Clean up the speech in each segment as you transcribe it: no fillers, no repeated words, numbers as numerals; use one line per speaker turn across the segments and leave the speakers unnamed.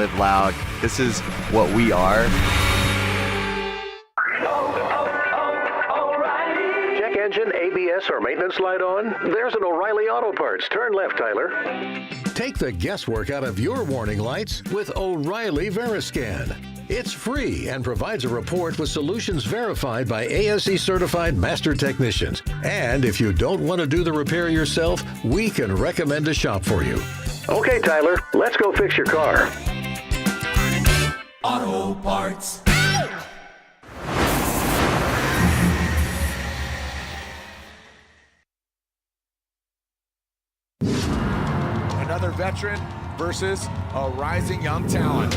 live loud. This is what we are.
Check engine, ABS, or maintenance light on? There's an O'Reilly Auto Parts. Turn left, Tyler.
Take the guesswork out of your warning lights with O'Reilly Veriscan. It's free and provides a report with solutions verified by ASE certified master technicians. And if you don't want to do the repair yourself, we can recommend a shop for you.
Okay, Tyler, let's go fix your car.
Auto Parts.
Another veteran versus a rising young talent.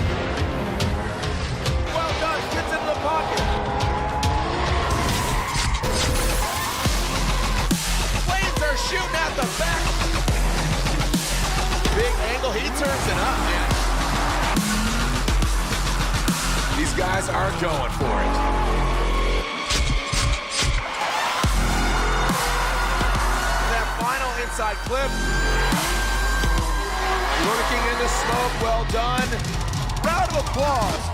Well done, gets into the pocket. Flames are shooting at the back. Big angle, he turns it up, man. These guys are going for it. That final inside clip. Lurking in the smoke, well done. Round of applause.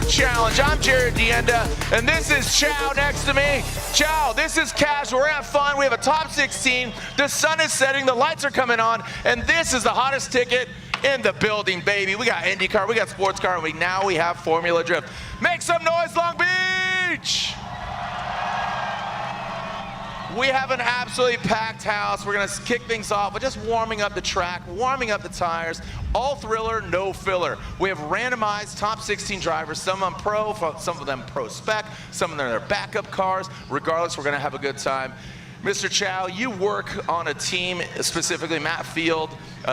Challenge. I'm Jared Dienda, and this is Chow next to me. Chow, this is cash. We're having fun. We have a top 16. The sun is setting. The lights are coming on, and this is the hottest ticket in the building, baby. We got IndyCar, we got sports car, and now we have Formula Drift. Make some noise, Long Beach! We have an absolutely packed house. We're gonna kick things off with just warming up the track, warming up the tires. All thriller, no filler. We have randomized top 16 drivers, some of them pro, some of them pro spec, some of them are backup cars. Regardless, we're gonna have a good time. Mr. Chow, you work on a team, specifically Matt Field,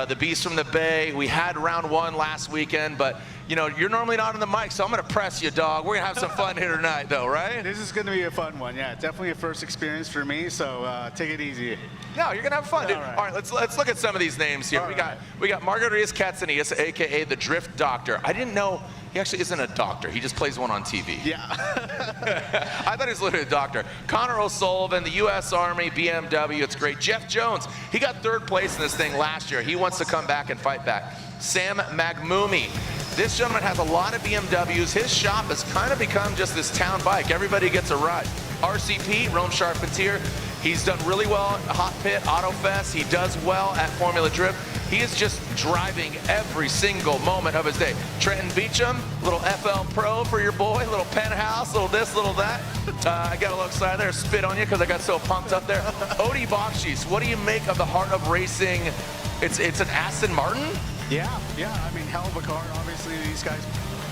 the Beast from the Bay. We had round one last weekend, but you know, you're normally not on the mic, so I'm gonna press you, dog. We're gonna have some fun here tonight, though, right?
This is gonna be a fun one, yeah. Definitely a first experience for me, so take it easy.
No, you're gonna have fun, dude.
All right.
All right, let's look at some of these names here. We got Margaritis Katsanidis, aka the Drift Doctor. I didn't know he actually isn't a doctor. He just plays one on TV.
Yeah.
I thought he was literally a doctor. Connor O'Sullivan, the U.S. Army, BMW. It's great. Jeff Jones, he got third place in this thing last year. He wants to come back and fight back. Sam Maghmoumi. This gentleman has a lot of BMWs. His shop has kind of become just this town bike. Everybody gets a ride. RCP, Rome Charpentier. He's done really well at Hot Pit, Auto Fest. He does well at Formula Drift. He is just driving every single moment of his day. Trent and Beechum, little FL Pro for your boy, little penthouse, little this, little that. I got a little excited there, spit on you because I got so pumped up there. Bakchis, what do you make of the heart of racing? It's an Aston Martin?
Yeah, I mean, hell of a car. Obviously, these guys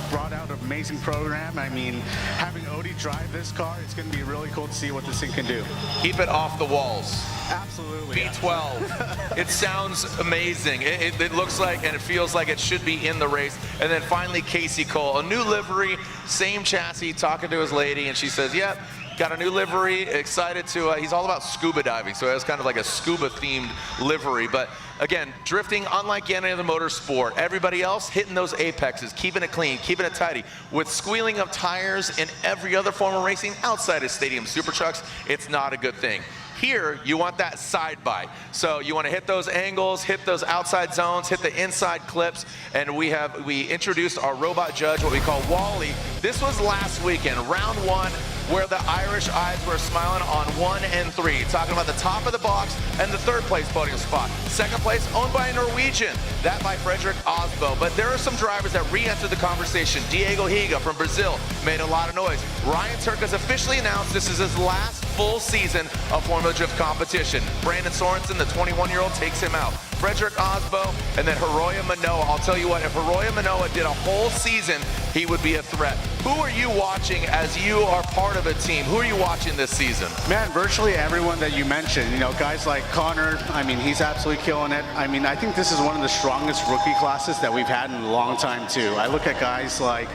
brought out an amazing program. I mean, having Odie drive this car, it's going to be really cool to see what this thing can do.
Keep it off the walls.
Absolutely.
B12. It sounds amazing. It looks like and it feels like it should be in the race. And then finally, Kasey Kohl, a new livery, same chassis, talking to his lady, and she says, yep. Got a new livery, excited to, he's all about scuba diving, so it has kind of like a scuba themed livery. But again, drifting unlike any other motorsport. Everybody else hitting those apexes, keeping it clean, keeping it tidy. With squealing of tires in every other form of racing outside of stadium super trucks, it's not a good thing. Here, you want that side by. So you want to hit those angles, hit those outside zones, hit the inside clips, and we introduced our robot judge, what we call Wally. This was last weekend, round one, where the Irish eyes were smiling on 1 and 3, talking about the top of the box and the third place podium spot. Second place owned by a Norwegian, that by Frederick Osbo. But there are some drivers that re-entered the conversation. Diego Higa from Brazil made a lot of noise. Ryan Turk has officially announced this is his last full season of Formula Drift competition. Brandon Sorensen, the 21-year-old, takes him out. Frederick Osbo, and then Hiroya Manoa. I'll tell you what, if Hiroya Manoa did a whole season, he would be a threat. Who are you watching as you are part of a team? Who are you watching this season?
Man, virtually everyone that you mentioned. You know, guys like Connor, I mean, he's absolutely killing it. I mean, I think this is one of the strongest rookie classes that we've had in a long time, too. I look at guys like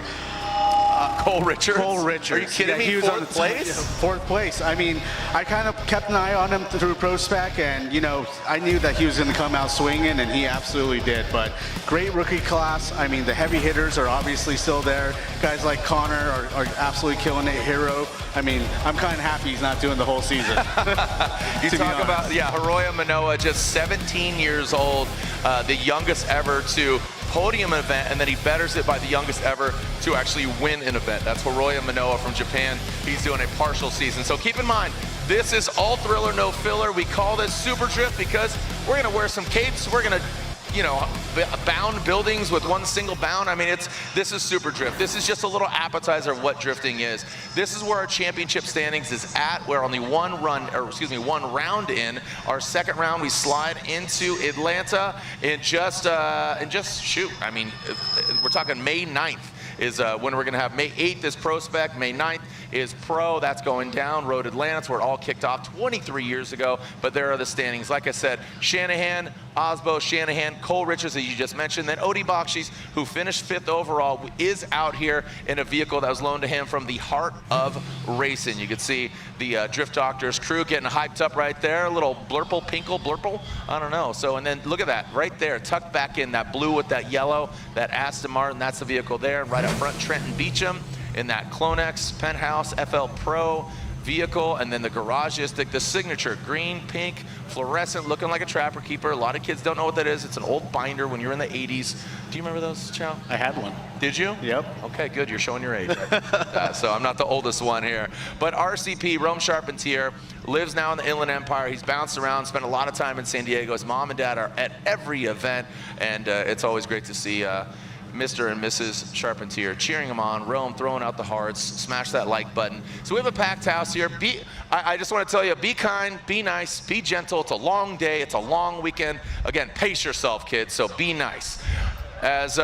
Kohl Richards.
Kohl Richards.
Are you kidding me?
He was
Fourth place?
Fourth place. I mean, I kind of kept an eye on him through Pro Spec, and, you know, I knew that he was going to come out swinging, and he absolutely did. But great rookie class. I mean, the heavy hitters are obviously still there. Guys like Connor are absolutely killing it. Hero. I mean, I'm kind of happy he's not doing the whole season.
You talk about, yeah, Hiroya Manoa, just 17 years old, the youngest ever to podium event, and then he betters it by the youngest ever to actually win an event. That's Hiroya Manoa from Japan. He's doing a partial season. So keep in mind, this is all thriller, no filler. We call this Super Drift because we're gonna wear some capes. We're gonna, you know, bound buildings with one single bound. I mean, this is Super Drift. This is just a little appetizer of what drifting is. This is where our championship standings is at. We're only one round in. Our second round, we slide into Atlanta in just shoot. I mean, we're talking May 9th is when we're gonna have. May 8th is Pro Spec, May 9th is Pro, that's going down. Road Atlanta, that's where it all kicked off 23 years ago, but there are the standings. Like I said, Shanahan, Osbo, Shanahan, Kohl Richards, as you just mentioned, then Odie Bakchis, who finished 5th overall, is out here in a vehicle that was loaned to him from the heart of racing. You can see the Drift Doctors crew getting hyped up right there, a little blurple, I don't know. So, and then look at that, right there, tucked back in, that blue with that yellow, that Aston Martin, that's the vehicle there, right up front, Trent and Beechum in that Clonex Penthouse FL Pro vehicle, and then the garage is the signature green, pink, fluorescent, looking like a trapper keeper. A lot of kids don't know what that is. It's an old binder when you're in the 80s. Do you remember those, Chow?
I had one.
Did you?
Yep.
Okay, good. You're showing your age. So I'm not the oldest one here. But RCP, Rome Charpentier, lives now in the Inland Empire. He's bounced around, spent a lot of time in San Diego. His mom and dad are at every event, and it's always great to see Mr. and Mrs. Charpentier cheering him on, Rome throwing out the hearts, smash that like button. So we have a packed house here. I just want to tell you, be kind, be nice, be gentle. It's a long day, it's a long weekend. Again, pace yourself, kids, so be nice. As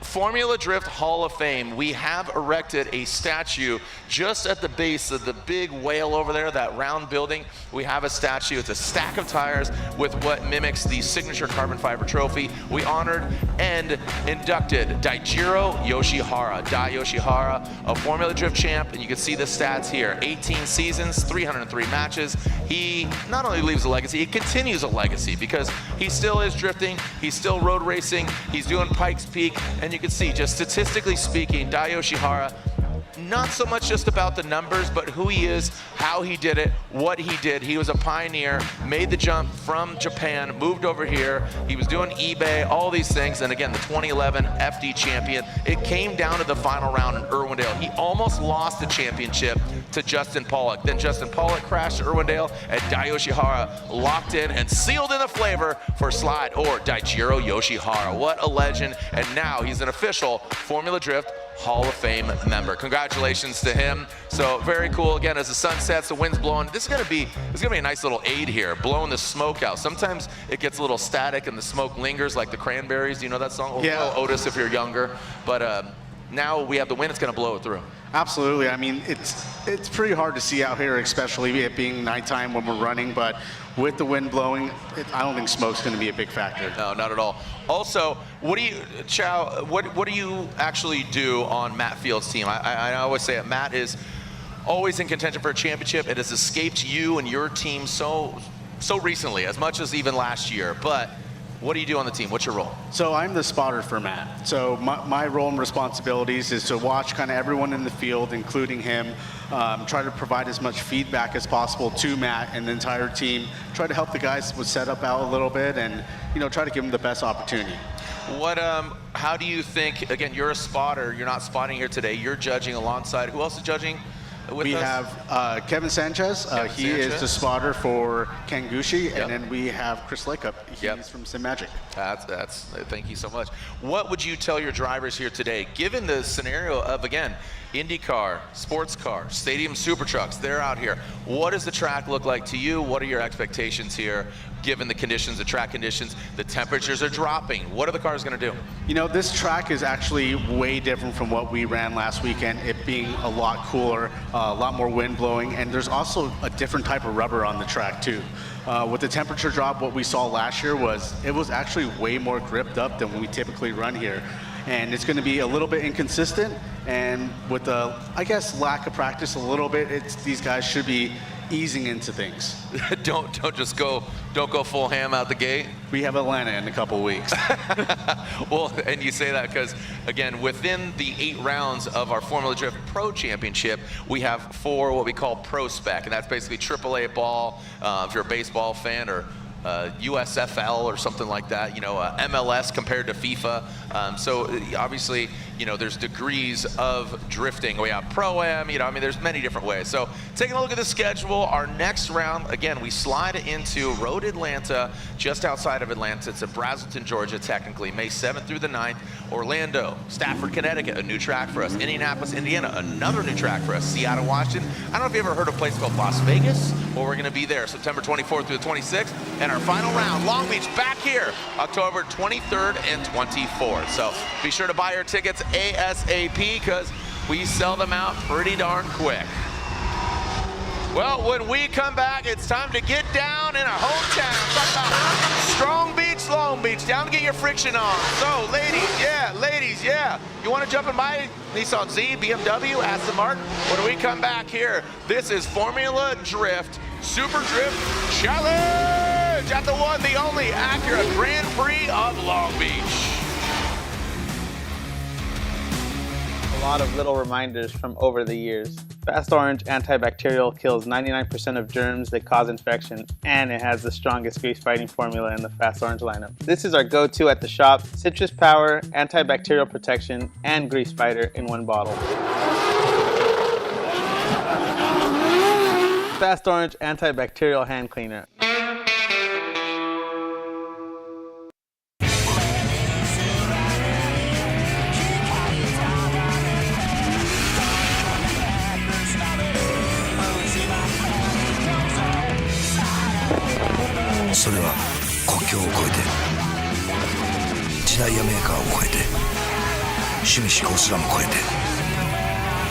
Formula Drift Hall of Fame, we have erected a statue just at the base of the big whale over there, that round building. We have a statue. It's a stack of tires with what mimics the signature carbon fiber trophy. We honored and inducted Daijiro Yoshihara. Dai Yoshihara, a Formula Drift champ, and you can see the stats here. 18 seasons, 303 matches. He not only leaves a legacy, he continues a legacy because he still is drifting, he's still road racing, he's doing Pikes Peak, and you can see, just statistically speaking, Dai Yoshihara, not so much just about the numbers, but who he is, how he did it, what he did. He was a pioneer, made the jump from Japan, moved over here. He was doing eBay, all these things. And again, the 2011 FD champion. It came down to the final round in Irwindale. He almost lost the championship to Justin Pollock. Then Justin Pollock crashed to Irwindale, and Dai Yoshihara locked in and sealed in the flavor for Slide, or Daijiro Yoshihara. What a legend. And now he's an official Formula Drift Hall of Fame member. Congratulations to him. So very cool. Again, as the sun sets, the wind's blowing. This is gonna be a nice little aid here, blowing the smoke out. Sometimes it gets a little static and the smoke lingers, like the Cranberries. Do you know that song?
Yeah.
Oh, Otis, if you're younger. But now we have the wind. It's gonna blow it through.
Absolutely. I mean, it's pretty hard to see out here, especially it being nighttime when we're running, but with the wind blowing, I don't think smoke's going to be a big factor.
No, not at all. Also, what do you, Chow, what do you actually do on Matt Field's team? I always say it, Matt is always in contention for a championship. It has escaped you and your team so recently, as much as even last year, but what do you do on the team? What's your role?
So I'm the spotter for Matt. So my role and responsibilities is to watch kind of everyone in the field, including him, try to provide as much feedback as possible to Matt and the entire team, try to help the guys with setup out a little bit, and try to give them the best opportunity.
How do you think, again, you're a spotter, you're not spotting here today, you're judging alongside, who else is judging? with
We
us?
have Kevin Sanchez. He is
Sanchez.
the spotter for Kangushi,
Yep.
and then we have Chris Licup. He's
Yep.
from Sim Magic.
That's thank you so much. What would you tell your drivers here today, given the scenario of, again, IndyCar, sports car, stadium super trucks, they're out here. What does the track look like to you? What are your expectations here, given the conditions, the track conditions? The temperatures are dropping. What are the cars going to do?
You know, this track is actually way different from what we ran last weekend, it being a lot cooler, a lot more wind blowing, and there's also a different type of rubber on the track too. With the temperature drop, what we saw last year was, it was actually way more gripped up than we typically run here. And it's going to be a little bit inconsistent, and with the, I guess, lack of practice a little bit, these guys should be easing into things.
don't go full ham out the gate.
We have Atlanta in a couple weeks.
Well, and you say that because, again, within the 8 rounds of our Formula Drift Pro Championship, we have 4 what we call Pro Spec, and that's basically AAA ball, if you're a baseball fan, or USFL or something like that, you know, MLS compared to FIFA. So obviously, you know, there's degrees of drifting. We have Pro-Am, you know, I mean, there's many different ways. So taking a look at the schedule, our next round, again, we slide into Road Atlanta, just outside of Atlanta. It's in Braselton, Georgia, technically, May 7th through the 9th. Orlando, Stafford, Connecticut, a new track for us. Indianapolis, Indiana, another new track for us. Seattle, Washington. I don't know if you ever heard of a place called Las Vegas, or we're going to be there September 24th through the 26th. And our final round, Long Beach, back here, October 23rd and 24th. So be sure to buy your tickets ASAP, because we sell them out pretty darn quick. Well, when we come back, it's time to get down in our hometown. Talk about Strong Beach, Long Beach. Down to get your friction on. So, ladies, yeah. You want to jump in my Nissan Z, BMW, Aston Martin? When we come back here, this is Formula Drift Super Drift Challenge at the one, the only Acura Grand Prix of Long Beach.
A lot of little reminders from over the years. Fast Orange antibacterial kills 99% of germs that cause infection, and it has the strongest grease fighting formula in the Fast Orange lineup. This is our go-to at the shop: citrus power, antibacterial protection, and grease fighter in one bottle. Fast Orange antibacterial hand cleaner.
それは国境を越えて時代やメーカーを超えて趣味嗜好すらも超えて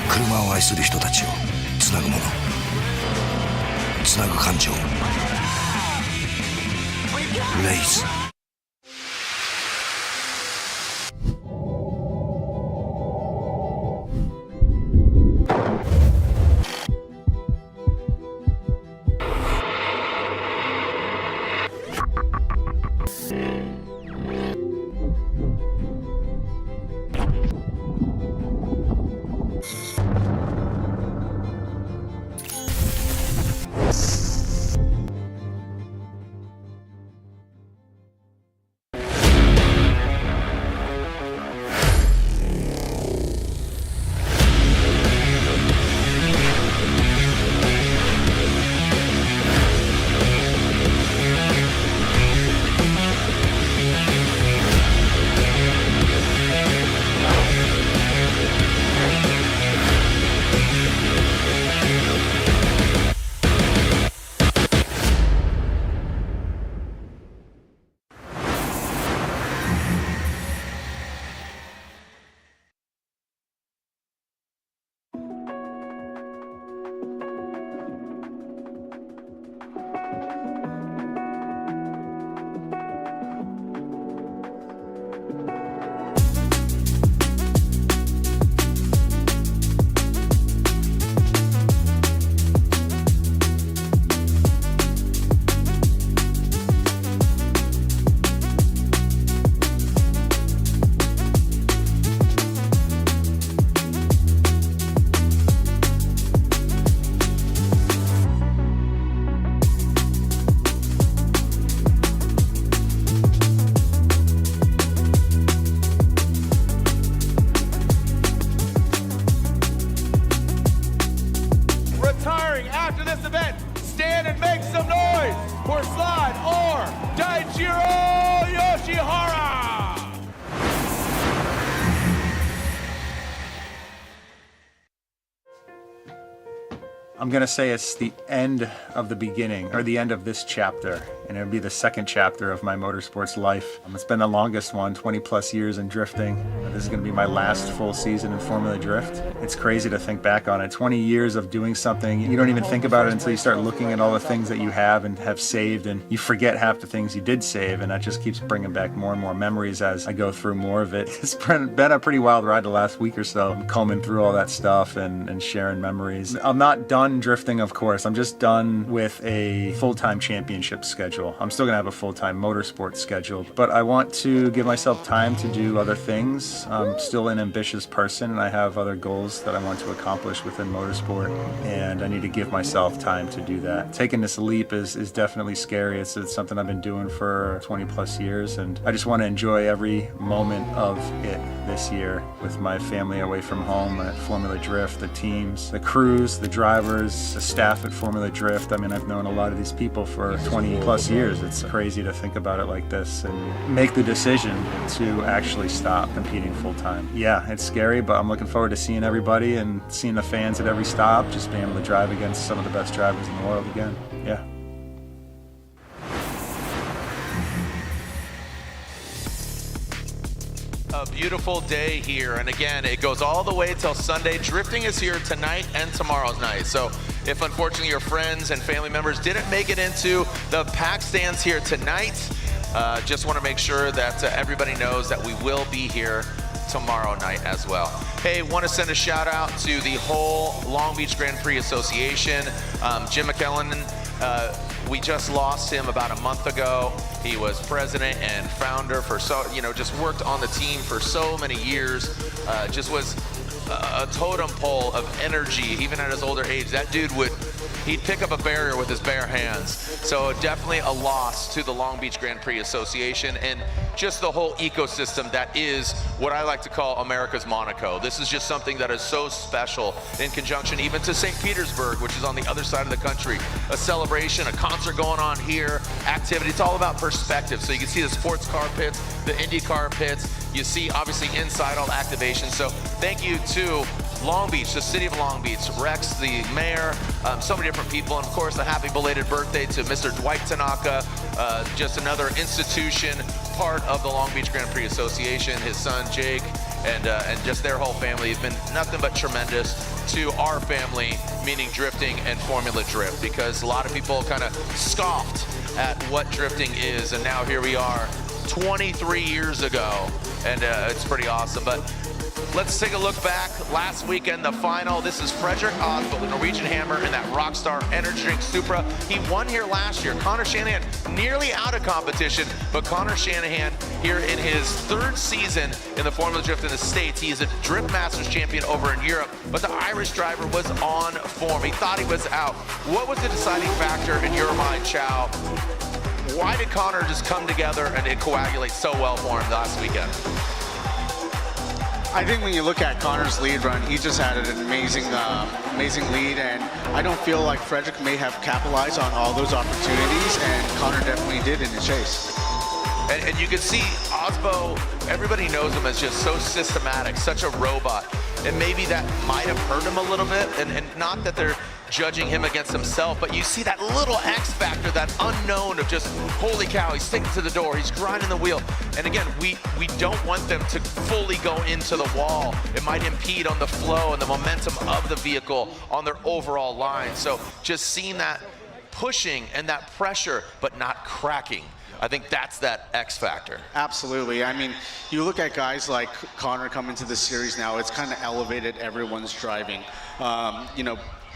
車を愛する人たちをつなぐもの、つなぐ感情、レイズ。
cheering after this event, stand and make some noise for Slide or Daichiro Yoshihara.
I'm gonna say it's the end of the beginning, or the end of this chapter, and it'll be the second chapter of my motorsports life. It's been the longest one, 20 plus years in drifting. This is gonna be my last full season in Formula Drift. It's crazy to think back on it. 20 years of doing something, you don't even think about it until you start looking at all the things that you have and have saved, and you forget half the things you did save, and that just keeps bringing back more and more memories as I go through more of it. It's been a pretty wild ride the last week or so, combing through all that stuff and sharing memories. I'm not done drifting, of course. I'm just done with a full-time championship schedule. I'm still gonna have a full-time motorsports schedule, but I want to give myself time to do other things. I'm still an ambitious person, and I have other goals that I want to accomplish within motorsport, and I need to give myself time to do that. Taking this leap is definitely scary. It's something I've been doing for 20 plus years, and I just want to enjoy every moment of it this year with my family away from home at Formula Drift, the teams, the crews, the drivers, the staff at Formula Drift. I mean, I've known a lot of these people for 20 plus years. It's crazy to think about it like this and make the decision to actually stop competing full time. Yeah, it's scary, but I'm looking forward to seeing everybody and seeing the fans at every stop, just being able to drive against some of the best drivers in the world again. Yeah.
A beautiful day here, and again, it goes all the way till Sunday. Drifting is here tonight and tomorrow's night. So if unfortunately your friends and family members didn't make it into the pack stands here tonight, just want to make sure that everybody knows that we will be here tomorrow night as well. Hey, want to send a shout out to the whole Long Beach Grand Prix Association. Jim McKellen, we just lost him about a month ago. He was president and founder for just worked on the team for so many years. Just was a totem pole of energy, even at his older age. That dude he'd pick up a barrier with his bare hands. So definitely a loss to the Long Beach Grand Prix Association and just the whole ecosystem that is what I like to call America's Monaco. This is just something that is so special in conjunction even to St. Petersburg, which is on the other side of the country. A celebration, a concert going on here, activity. It's all about perspective. So you can see the sports car pits, the IndyCar pits. You see obviously inside all the activation. So thank you to Long Beach, the city of Long Beach, Rex, the mayor, so many different people, and of course a happy belated birthday to Mr. Dwight Tanaka, just another institution, part of the Long Beach Grand Prix Association, his son Jake, and just their whole family have been nothing but tremendous to our family, meaning drifting and Formula Drift, because a lot of people kind of scoffed at what drifting is, and now here we are 23 years ago, and it's pretty awesome. But let's take a look back. Last weekend, the final. This is Frederick Osbo, the Norwegian Hammer, and that Rockstar Energy Drink Supra. He won here last year. Connor Shanahan nearly out of competition, but Connor Shanahan here in his third season in the Formula Drift in the States. He is a Drift Masters champion over in Europe, but the Irish driver was on form. He thought he was out. What was the deciding factor in your mind, Chow? Why did Connor just come together and it coagulate so well for him last weekend?
I think when you look at Connor's lead run, he just had an amazing lead, and I don't feel like Frederick may have capitalized on all those opportunities, and Connor definitely did in the chase.
And you can see Osbo, everybody knows him as just so systematic, such a robot. And maybe that might have hurt him a little bit, and not that they're judging him against himself, but you see that little X factor, that unknown of just, holy cow, he's sticking to the door, he's grinding the wheel. And again, we don't want them to fully go into the wall. It might impede on the flow and the momentum of the vehicle on their overall line. So just seeing that pushing and that pressure, but not cracking. I think that's that X factor.
Absolutely. I mean, you look at guys like Connor coming to the series now, it's kind of elevated everyone's driving.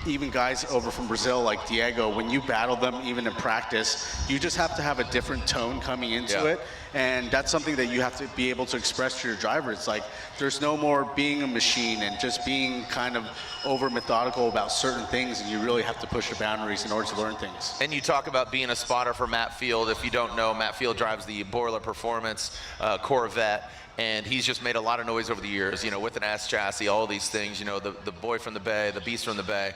Even guys over from Brazil like Diego, when you battle them even in practice, you just have to have a different tone coming into it. And that's something that you have to be able to express to your driver. It's like, there's no more being a machine and just being kind of over methodical about certain things, and you really have to push the boundaries in order to learn things.
And you talk about being a spotter for Matt Field. If you don't know, Matt Field drives the Boiler Performance Corvette. and he's just made a lot of noise over the years, you know, with an S chassis, all these things, you know, the boy from the Bay, the beast from the Bay.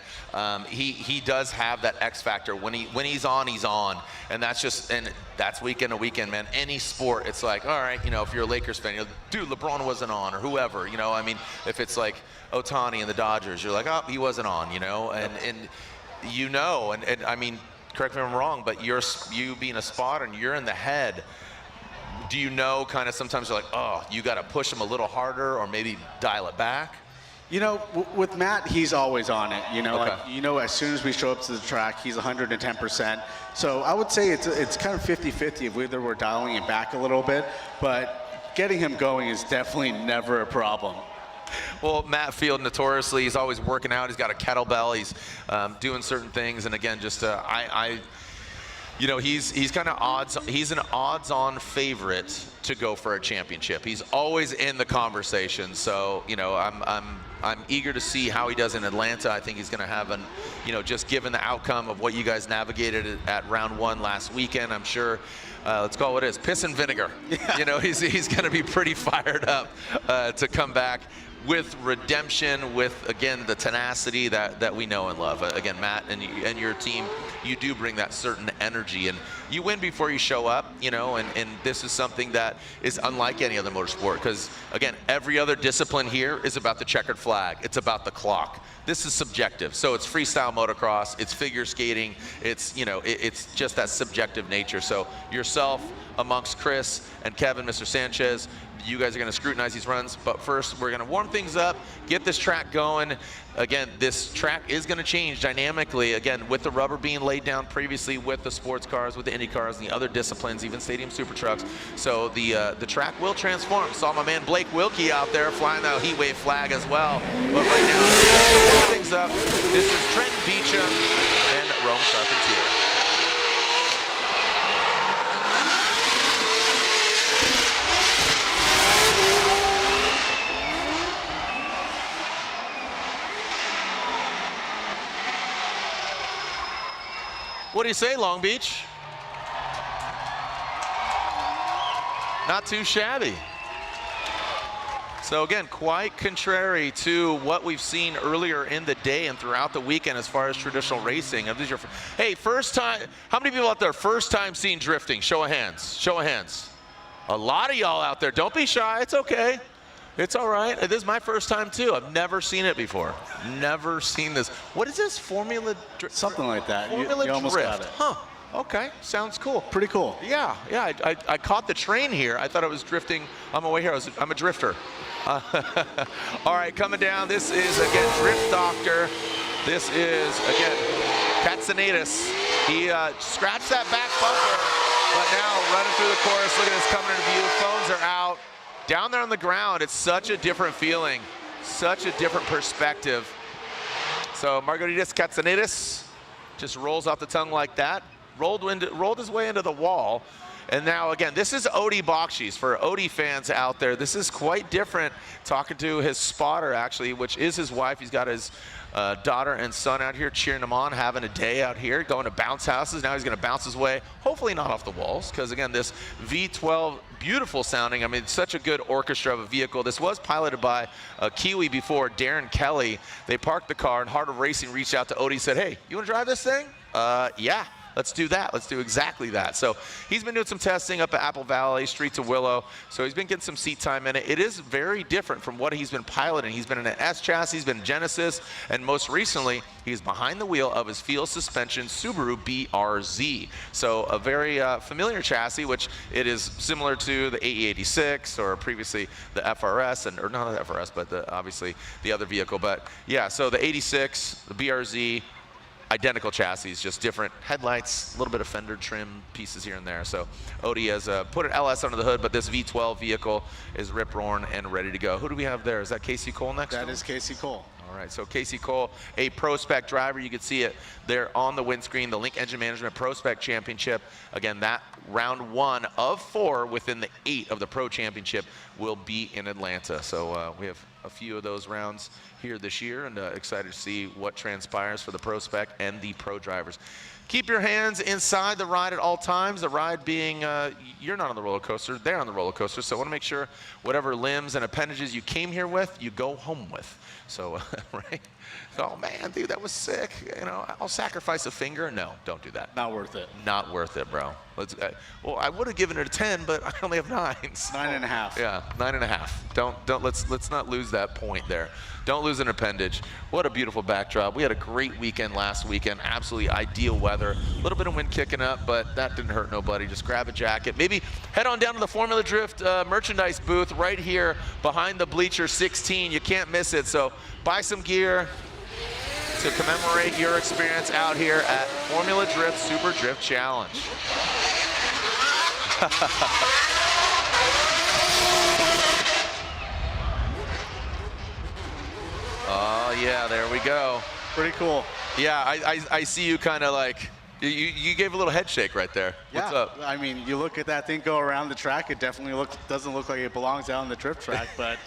He does have that X factor. When he's on, and that's weekend to weekend, man. Any sport, it's like, all right, you know, if you're a Lakers fan, you're, dude, LeBron wasn't on, or whoever, you know. I mean, if it's like Ohtani and the Dodgers, you're like, oh, he wasn't on, you know, and you know, and I mean, correct me if I'm wrong, but you being a spotter and you're in the head, do you know kind of sometimes you're like, oh, you got to push him a little harder or maybe dial it back?
You know, with Matt, he's always on it. You know,
Okay.
like, you know, as soon as we show up to the track, he's 110%. So I would say it's kind of 50-50 of whether we're dialing it back a little bit, but getting him going is definitely never a problem.
Well, Matt Field, notoriously, he's always working out. He's got a kettlebell. He's doing certain things. And again, just you know, he's kind of he's an odds-on favorite to go for a championship. He's always in the conversation. So, you know, I'm eager to see how he does in Atlanta. I think he's going to have you know, just given the outcome of what you guys navigated at round 1 last weekend, I'm sure, let's call it what it is, piss and vinegar. Yeah. You know, he's going to be pretty fired up to come back with redemption, with, again, the tenacity that we know and love. Again, Matt and your team, you do bring that certain energy, and you win before you show up, you know, and this is something that is unlike any other motorsport, because, again, every other discipline here is about the checkered flag. It's about the clock. This is subjective. So it's freestyle motocross, it's figure skating, it's, you know, it's just that subjective nature. So yourself amongst Chris and Kevin, Mr. Sanchez, you guys are going to scrutinize these runs, but first we're going to warm things up, get this track going. Again, this track is going to change dynamically, again, with the rubber being laid down previously with the sports cars, with the Indy cars, and the other disciplines, even stadium super trucks. So the track will transform. Saw my man Blake Wilkie out there flying that heat wave flag as well. But right now, warm things up. This is Trent, Beechum, and Charpentier. What do you say, Long Beach? Not too shabby. So again, quite contrary to what we've seen earlier in the day and throughout the weekend as far as traditional racing. Hey, first time, how many people out there first time seeing drifting? Show of hands, show of hands. A lot of y'all out there, don't be shy, it's okay. It's all right. This is my first time too. I've never seen it before. Never seen this. What is this? Formula drift?
Something like that.
Formula
you almost
drift.
got it.
Huh. Okay. Sounds cool.
Pretty cool.
Yeah. Yeah. I caught the train here. I thought I was drifting on my way here. I'm a drifter. All right. Coming down. This is, again, Drift Doctor. This is, again, Katsanidis. He scratched that back bumper, but now running through the course. Look at this coming into view. Phones are out. Down there on the ground, it's such a different feeling, such a different perspective. So Margaritis Katsanidis just rolls off the tongue like that, rolled his way into the wall. And now, again, this is Odie Bakchis. For Odie fans out there, this is quite different. Talking to his spotter, actually, which is his wife. He's got his daughter and son out here cheering him on, having a day out here, going to bounce houses. Now he's going to bounce his way, hopefully not off the walls, because, again, this V12, beautiful sounding. I mean, it's such a good orchestra of a vehicle. This was piloted by Kiwi before, Darren Kelly. They parked the car, and Heart of Racing reached out to Odie and said, hey, you want to drive this thing? Yeah. Let's do that. Let's do exactly that. So he's been doing some testing up at Apple Valley, Streets of Willow. So he's been getting some seat time in it. It is very different from what he's been piloting. He's been in an S chassis, he's been in Genesis, and most recently, he's behind the wheel of his field suspension Subaru BRZ. So a very familiar chassis, which it is similar to the AE86 or previously the FRS, or not the FRS, but obviously the other vehicle. But yeah, so the 86, the BRZ, identical chassis, just different headlights, a little bit of fender trim pieces here and there. So Odie has put an LS under the hood, but this V12 vehicle is rip-roaring and ready to go. Who do we have there? Is that Kasey Kohl next?
That is Kasey Kohl.
All right, so Kasey Kohl, a Pro Spec driver. You can see it there on the windscreen, the Link Engine Management Pro Spec Championship. Again, that round 1 of 4 within the 8 of the Pro Championship will be in Atlanta. So we have a few of those rounds here this year, and excited to see what transpires for the pro spec and the pro drivers. Keep your hands inside the ride at all times. The ride being, you're not on the roller coaster, they're on the roller coaster. So I want to make sure whatever limbs and appendages you came here with, you go home with. So, right? Oh man, dude, that was sick. You know, I'll sacrifice a finger. No, don't do that.
Not worth it.
Not worth it, bro. Well, I would have given it a 10, but I only have 9. So.
9.5.
Yeah, 9.5. Let's not lose that point there. Don't lose an appendage. What a beautiful backdrop. We had a great weekend last weekend. Absolutely ideal weather. A little bit of wind kicking up, but that didn't hurt nobody. Just grab a jacket. Maybe head on down to the Formula Drift merchandise booth right here behind the bleacher 16. You can't miss it. So buy some gear to commemorate your experience out here at Formula Drift Super Drift Challenge. Oh yeah, there we go.
Pretty cool.
Yeah, I see you kind of like, you gave a little head shake right there. What's up?
I mean, you look at that thing go around the track, it definitely doesn't look like it belongs out on the drift track, but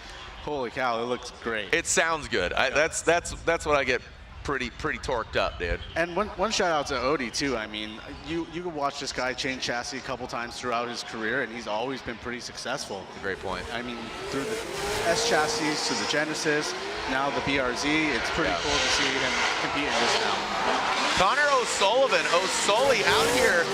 holy cow, it looks great.
It sounds good. That's what I get pretty torqued up, dude.
And one shout out to Odie too. I mean, you can watch this guy change chassis a couple times throughout his career, and he's always been pretty successful.
Great point.
I mean, through the S chassis to the Genesis, now the BRZ, it's pretty cool to see him compete in this now.
Connor O'Sullivan, O'Sully out here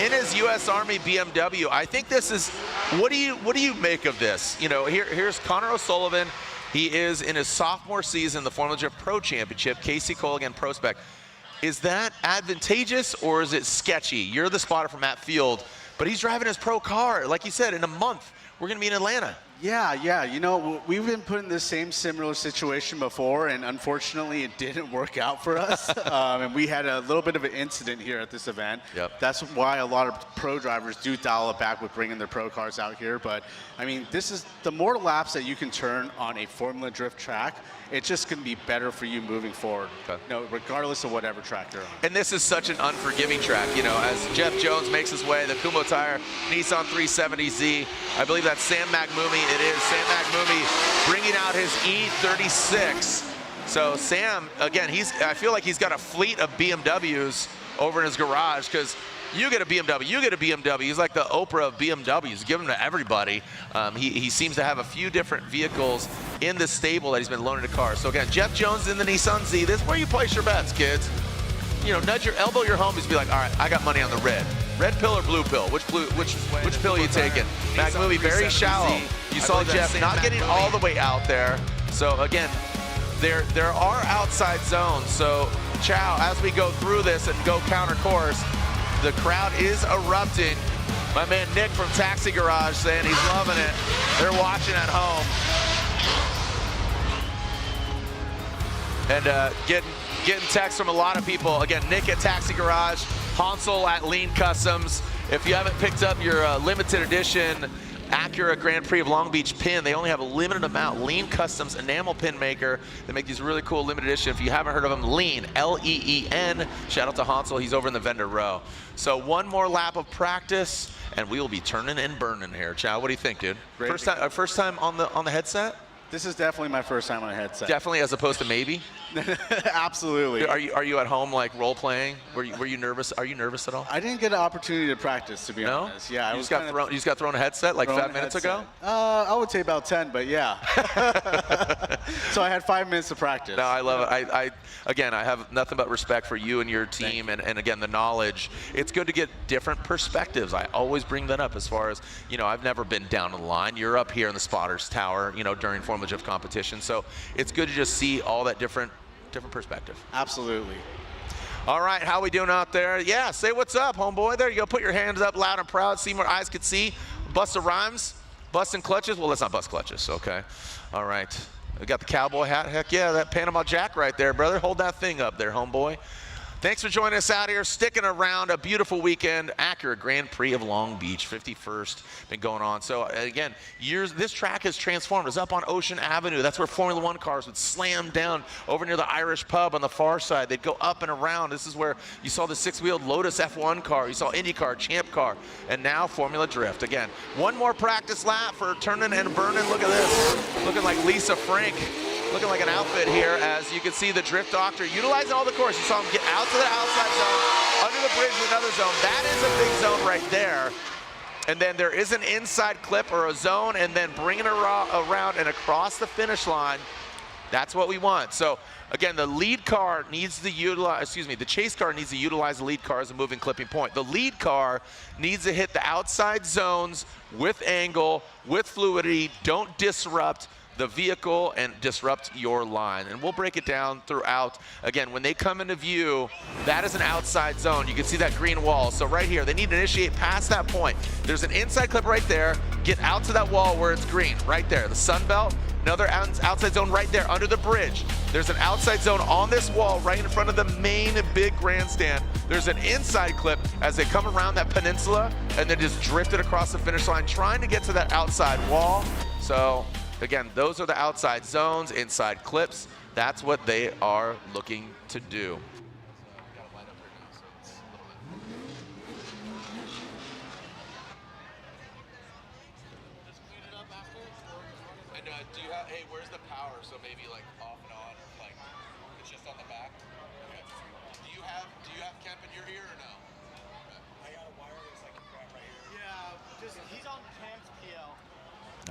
in his U.S. Army BMW. I think this is, what do you make of this? You know, here's Connor O'Sullivan. He is in his sophomore season, the Formula Drift Pro Championship. Kasey, Kohl again, Pro Spec. Is that advantageous or is it sketchy? You're the spotter from Matt Field, but he's driving his pro car. Like you said, in a month, we're gonna be in Atlanta.
Yeah. You know, we've been put in the same similar situation before, and unfortunately, it didn't work out for us. And we had a little bit of an incident here at this event.
Yep.
That's why a lot of pro drivers do dial it back with bringing their pro cars out here. But I mean, this is the more laps that you can turn on a Formula Drift track, it's just going to be better for you moving forward.
Okay.
You know, regardless of whatever track you're on.
And this is such an unforgiving track, you know, as Jeff Jones makes his way, the Kumho Tire Nissan 370Z. I believe that's Sam Maghmoumi. It is Sam Maghmoumi bringing out his E36. So Sam, again, I feel like he's got a fleet of BMWs over in his garage, because you get a BMW, you get a BMW. He's like the Oprah of BMWs, give them to everybody. He seems to have a few different vehicles in the stable that he's been loaning to cars. So again, Jeff Jones in the Nissan Z. This is where you place your bets, kids. You know, elbow your homies, be like, all right, I got money on the red. Red pill or blue pill? Which pill are you taking? Maghmoumi very shallow. You saw Jeff not getting all the way out there. So again, there are outside zones. So Chow, as we go through this and go counter course, the crowd is erupting. My man Nick from Taxi Garage saying he's loving it. They're watching at home. And getting texts from a lot of people. Again, Nick at Taxi Garage, Hansel at Lean Customs. If you haven't picked up your limited edition Acura Grand Prix of Long Beach pin, they only have a limited amount. Lean Customs enamel pin maker. They make these really cool limited edition. If you haven't heard of them, Lean, L-E-E-N. Shout out to Hansel, he's over in the vendor row. So one more lap of practice, and we will be turning and burning here. Chow, what do you think, dude?
Great.
First time on the headset?
This is definitely my first time on a headset.
Definitely, as opposed to maybe?
Absolutely.
Are you at home like role playing? Were you nervous? Are you nervous at all?
I didn't get an opportunity to practice, to be honest. Yeah,
you just got thrown a headset like 5 minutes ago?
I would say about 10, but yeah. So I had 5 minutes to practice.
No, I love it. Again, I have nothing but respect for you and your team, and again, the knowledge. It's good to get different perspectives. I always bring that up as far as, you know, I've never been down the line. You're up here in the spotters tower, you know, during Formula Drift competition. So it's good to just see all that different perspective.
Absolutely.
All right, how we doing out there? Yeah, say what's up, homeboy. There you go. Put your hands up loud and proud. See more eyes could see. Bust of rhymes, busting clutches. Well, let's not bust clutches, okay? All right. We got the cowboy hat. Heck yeah, that Panama Jack right there, brother. Hold that thing up there, homeboy. Thanks for joining us out here, sticking around. A beautiful weekend. Acura Grand Prix of Long Beach, 51st, been going on. So again, this track has transformed. It's up on Ocean Avenue. That's where Formula One cars would slam down over near the Irish pub on the far side. They'd go up and around. This is where you saw the 6-wheeled Lotus F1 car. You saw IndyCar, Champ Car, and now Formula Drift. Again, one more practice lap for turning and burning. Look at this, looking like Lisa Frank. Looking like an outfit here, as you can see the Drift Doctor utilizing all the course. You saw him get out to the outside zone, under the bridge in another zone. That is a big zone right there. And then there is an inside clip or a zone, and then bringing it around and across the finish line. That's what we want. So again, the lead car needs to utilize, the chase car needs to utilize the lead car as a moving clipping point. The lead car needs to hit the outside zones with angle, with fluidity. Don't disrupt the vehicle and disrupt your line. And we'll break it down throughout. Again, when they come into view, that is an outside zone. You can see that green wall. So right here, they need to initiate past that point. There's an inside clip right there. Get out to that wall where it's green, right there. The sun belt, another outside zone right there under the bridge. There's an outside zone on this wall right in front of the main big grandstand. There's an inside clip as they come around that peninsula and then just drifted across the finish line, trying to get to that outside wall. So again, those are the outside zones, inside clips. That's what they are looking to do. And do you have, hey, where's the power? So maybe like off and on, like it's just on the back. Do you have Kemp in your ear or no? I got a wireless like right here. Yeah, just he's on Kemp's PL.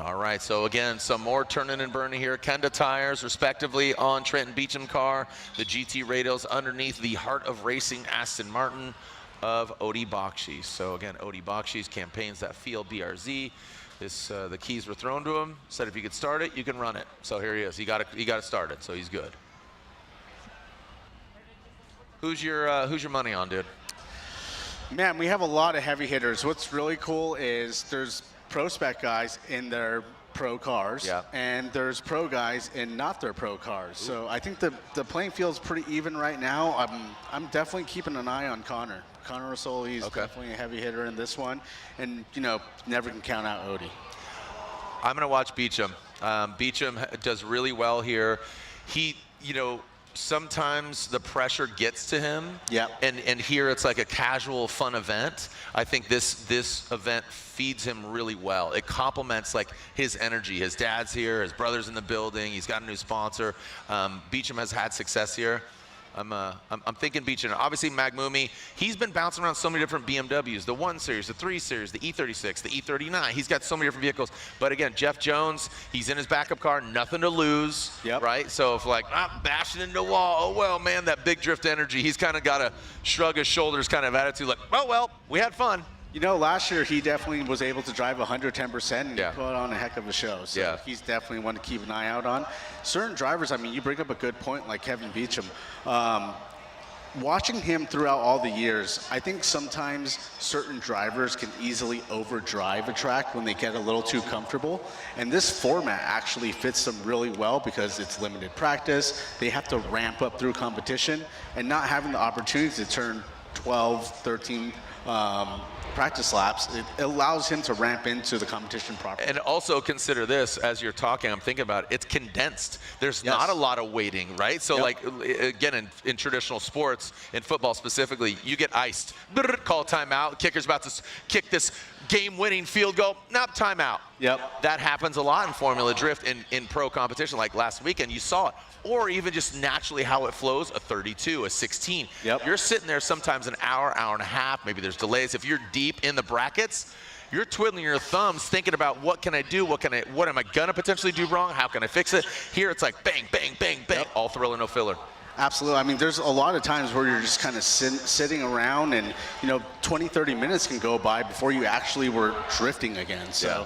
All right, so again, some more turning and burning here. Kenda tires, respectively, on Trent and Beechum car. The GT radials underneath the Heart of Racing Aston Martin of Odie Bakchis. So again, Odie Bakchis campaigns that field BRZ. The keys were thrown to him. Said if you could start it, you can run it. So here he is. He got it started. So he's good. Who's your money on, dude?
Man, we have a lot of heavy hitters. What's really cool is there's pro spec guys in their pro cars, and there's pro guys in not their pro cars. Ooh. So I think the playing field is pretty even right now. I'm definitely keeping an eye on Connor Russell. He's definitely a heavy hitter in this one, and never can count out Odie.
I'm gonna watch Beechum. Beechum does really well here. He, sometimes the pressure gets to him. Yeah. And here it's like a casual, fun event. I think this event feeds him really well. It complements like his energy. His dad's here, his brother's in the building. He's got a new sponsor. Beechum has had success here. I'm thinking Beechum. Obviously Maghmoumi, he's been bouncing around so many different BMWs, the 1 Series, the 3 Series, the E36, the E39. He's got so many different vehicles. But again, Jeff Jones, he's in his backup car, nothing to lose, right? So if like, I'm bashing into the wall, oh well, man, that big drift energy, he's kind of got a shrug his shoulders kind of attitude, like, oh well, we had fun.
Last year he definitely was able to drive 110% and put on a heck of a show. So he's definitely one to keep an eye out on. Certain drivers, I mean, you bring up a good point like Kevin Beechum. Watching him throughout all the years, I think sometimes certain drivers can easily overdrive a track when they get a little too comfortable. And this format actually fits them really well because it's limited practice. They have to ramp up through competition, and not having the opportunity to turn 12, 13 practice laps, it allows him to ramp into the competition properly.
And also consider this, as you're talking, I'm thinking about it, it's condensed. There's not a lot of waiting, right? So like, again, in traditional sports, in football specifically, you get iced. Call timeout, kicker's about to kick this game-winning field goal, not timeout. That happens a lot in Formula Drift in pro competition, like last weekend, you saw it. Or even just naturally how it flows, a 32, a 16. You're sitting there sometimes an hour, hour and a half, maybe there's delays. If you're deep in the brackets, you're twiddling your thumbs thinking about what can I do, what am I gonna potentially do wrong, how can I fix it? Here it's like bang, bang, bang, bang, all thriller, no filler.
Absolutely. I mean, there's a lot of times where you're just kind of sitting around and, 20, 30 minutes can go by before you actually were drifting again. So,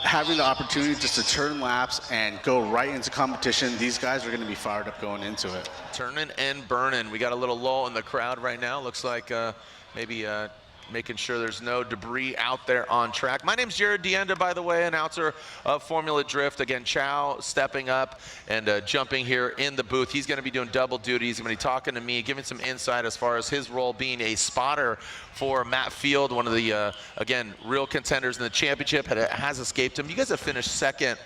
having the opportunity just to turn laps and go right into competition, these guys are going to be fired up going into it.
Turning and burning. We got a little lull in the crowd right now. Looks like maybe making sure there's no debris out there on track. My name's Jared Dienda, by the way, announcer of Formula Drift. Again, Chow stepping up and jumping here in the booth. He's going to be doing double duty. He's going to be talking to me, giving some insight as far as his role being a spotter for Matt Field, one of the, again, real contenders in the championship. Has escaped him. You guys have finished second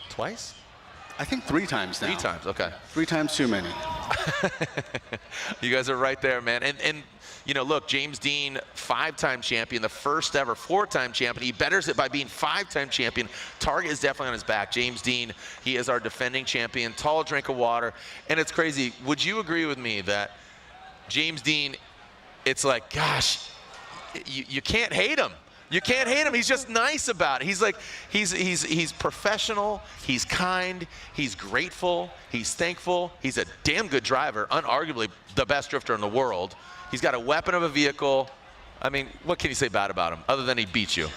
twice?
I think 3 times now.
3 times, okay.
3 times too many.
You guys are right there, man. And you know, look, James Dean, 5-time champion, the first ever 4-time champion. He betters it by being 5-time champion. Target is definitely on his back. James Dean, he is our defending champion. Tall drink of water. And it's crazy. Would you agree with me that James Dean, it's like, gosh, you can't hate him. You can't hate him. He's just nice about it. He's like, he's professional. He's kind. He's grateful. He's thankful. He's a damn good driver, unarguably the best drifter in the world. He's got a weapon of a vehicle. I mean, what can you say bad about him other than he beat you?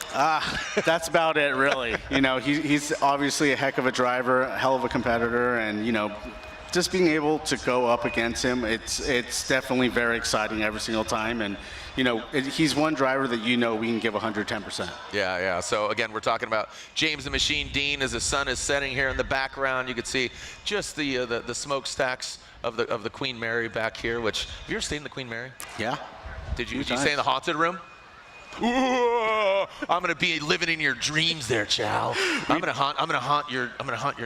That's about it, really. You know, he's obviously a heck of a driver, a hell of a competitor, and, you know, just being able to go up against him, it's definitely very exciting every single time. And, you know, he's one driver that you know we can give 110%.
Yeah. So again, we're talking about James the Machine Dean as the sun is setting here in the background. You can see just the smokestacks of the Queen Mary back here. Which, have you ever stayed in the Queen Mary?
Yeah.
Did you stay in the haunted room? Ooh, I'm gonna be living in your dreams there, Chow. I'm gonna haunt your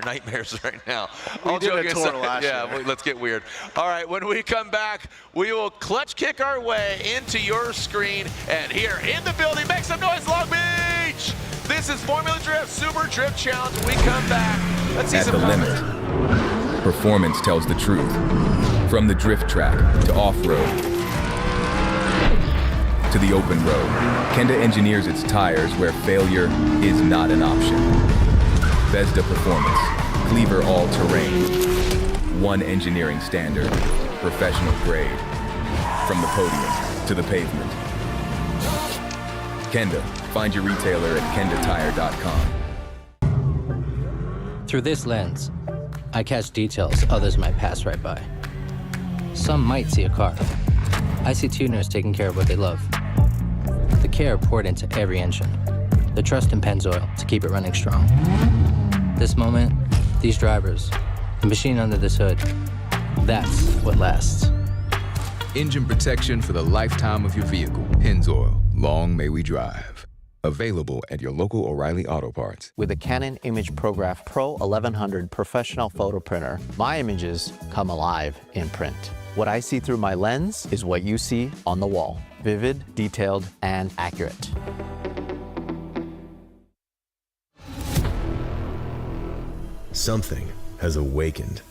nightmares right now.
We did a tour last year.
Let's get weird. All right, when we come back, we will clutch kick our way into your screen, and here in the building, make some noise, Long Beach. This is Formula Drift Super Drift Challenge. When we come back, let's see
At
some
the limit, performance tells the truth. From the drift track to off-road, to the open road, Kenda engineers its tires where failure is not an option. Vesda Performance, Cleaver all-terrain, one engineering standard, professional grade, from the podium to the pavement. Kenda, find your retailer at kendatire.com.
Through this lens, I catch details others might pass right by. Some might see a car. I see tuners taking care of what they love. The care poured into every engine. The trust in Pennzoil to keep it running strong. This moment, these drivers, the machine under this hood, that's what lasts.
Engine protection for the lifetime of your vehicle. Pennzoil, long may we drive. Available at your local O'Reilly Auto Parts.
With the Canon Image ProGraph Pro 1100 professional photo printer, my images come alive in print. What I see through my lens is what you see on the wall. Vivid, detailed, and accurate.
Something has awakened.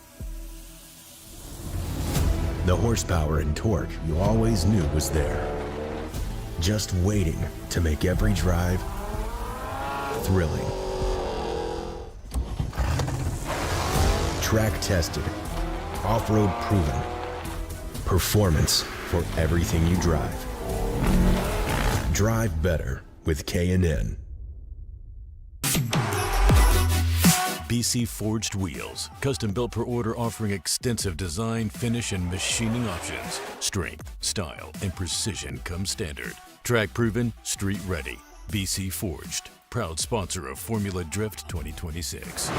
The horsepower and torque you always knew was there. Just waiting to make every drive thrilling. Track tested, off-road proven. Performance for everything you drive. Drive better with K&N.
BC Forged Wheels, custom built per order, offering extensive design, finish, and machining options. Strength, style, and precision come standard. Track proven, street ready. BC Forged, proud sponsor of Formula Drift 2026.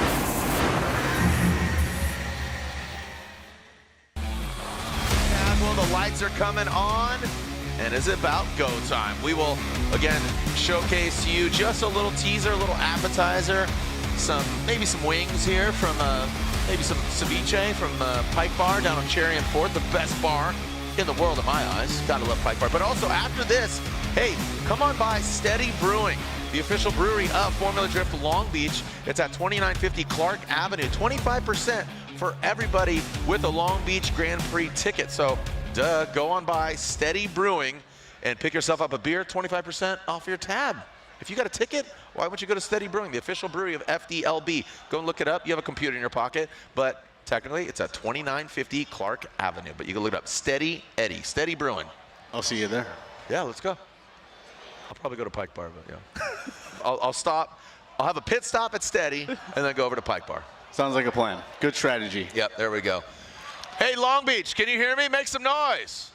Well, the lights are coming on, and it's about go time. We will, again, showcase to you just a little teaser, a little appetizer, maybe some wings here from, maybe some ceviche from Pike Bar down on Cherry and 4th, the best bar in the world in my eyes. Gotta love Pike Bar. But also after this, hey, come on by Steady Brewing, the official brewery of Formula Drift Long Beach. It's at 2950 Clark Avenue, 25% for everybody with a Long Beach Grand Prix ticket. So, go on by Steady Brewing and pick yourself up a beer, 25% off your tab. If you got a ticket, why wouldn't you go to Steady Brewing, the official brewery of FDLB? Go and look it up. You have a computer in your pocket, but technically it's at 2950 Clark Avenue. But you can look it up, Steady Eddie, Steady Brewing.
I'll see you there.
Yeah, let's go. I'll probably go to Pike Bar, but yeah. I'll stop. I'll have a pit stop at Steady and then go over to Pike Bar.
Sounds like a plan. Good strategy.
Yep, there we go. Hey, Long Beach, can you hear me? Make some noise.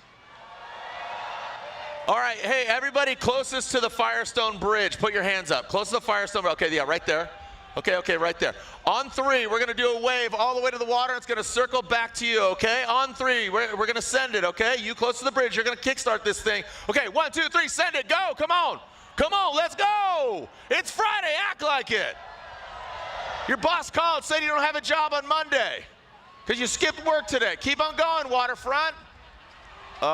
All right, hey, everybody closest to the Firestone Bridge, put your hands up. Close to the Firestone Bridge. Okay, yeah, right there. Okay, right there. On 3, we're gonna do a wave all the way to the water. It's gonna circle back to you, okay? On 3, we're gonna send it, okay? You close to the bridge, you're gonna kickstart this thing. Okay, 1, 2, 3, send it, go, come on. Come on, let's go. It's Friday, act like it. Your boss called, said you don't have a job on Monday because you skipped work today. Keep on going, Waterfront. Boo.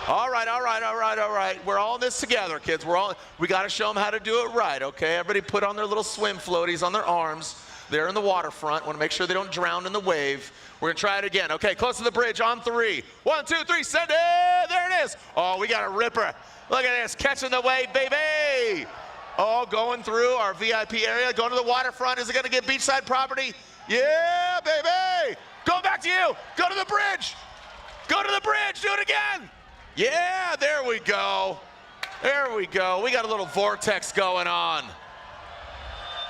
All right. We're all in this together, kids. We got to show them how to do it right, okay? Everybody put on their little swim floaties on their arms. They're in the waterfront. Want to make sure they don't drown in the wave. We're going to try it again. Okay, close to the bridge on 3. 1, 2, 3, send it. There it is. Oh, we got a ripper. Look at this, catching the wave, baby. Oh, going through our VIP area, going to the waterfront. Is it going to get beachside property? Yeah, baby. Go back to you. Go to the bridge. Go to the bridge. Do it again. Yeah, there we go. There we go. We got a little vortex going on.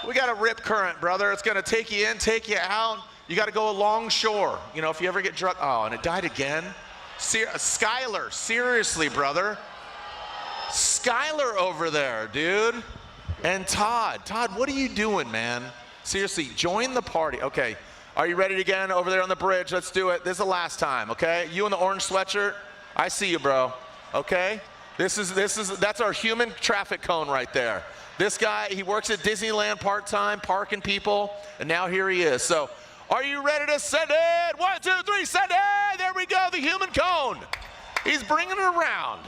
We got a rip current, brother. It's going to take you in, take you out. You got to go along shore. You know, if you ever get drunk. Oh, and it died again. Skylar, seriously, brother. Skylar over there, dude. And Todd. Todd, what are you doing, man? Seriously, join the party. Okay, are you ready again over there on the bridge? Let's do it. This is the last time, okay? You in the orange sweatshirt, I see you, bro. Okay? That's our human traffic cone right there. This guy, he works at Disneyland part-time, parking people, and now here he is. So, are you ready to send it? 1, 2, 3, send it! There we go, the human cone. He's bringing it around.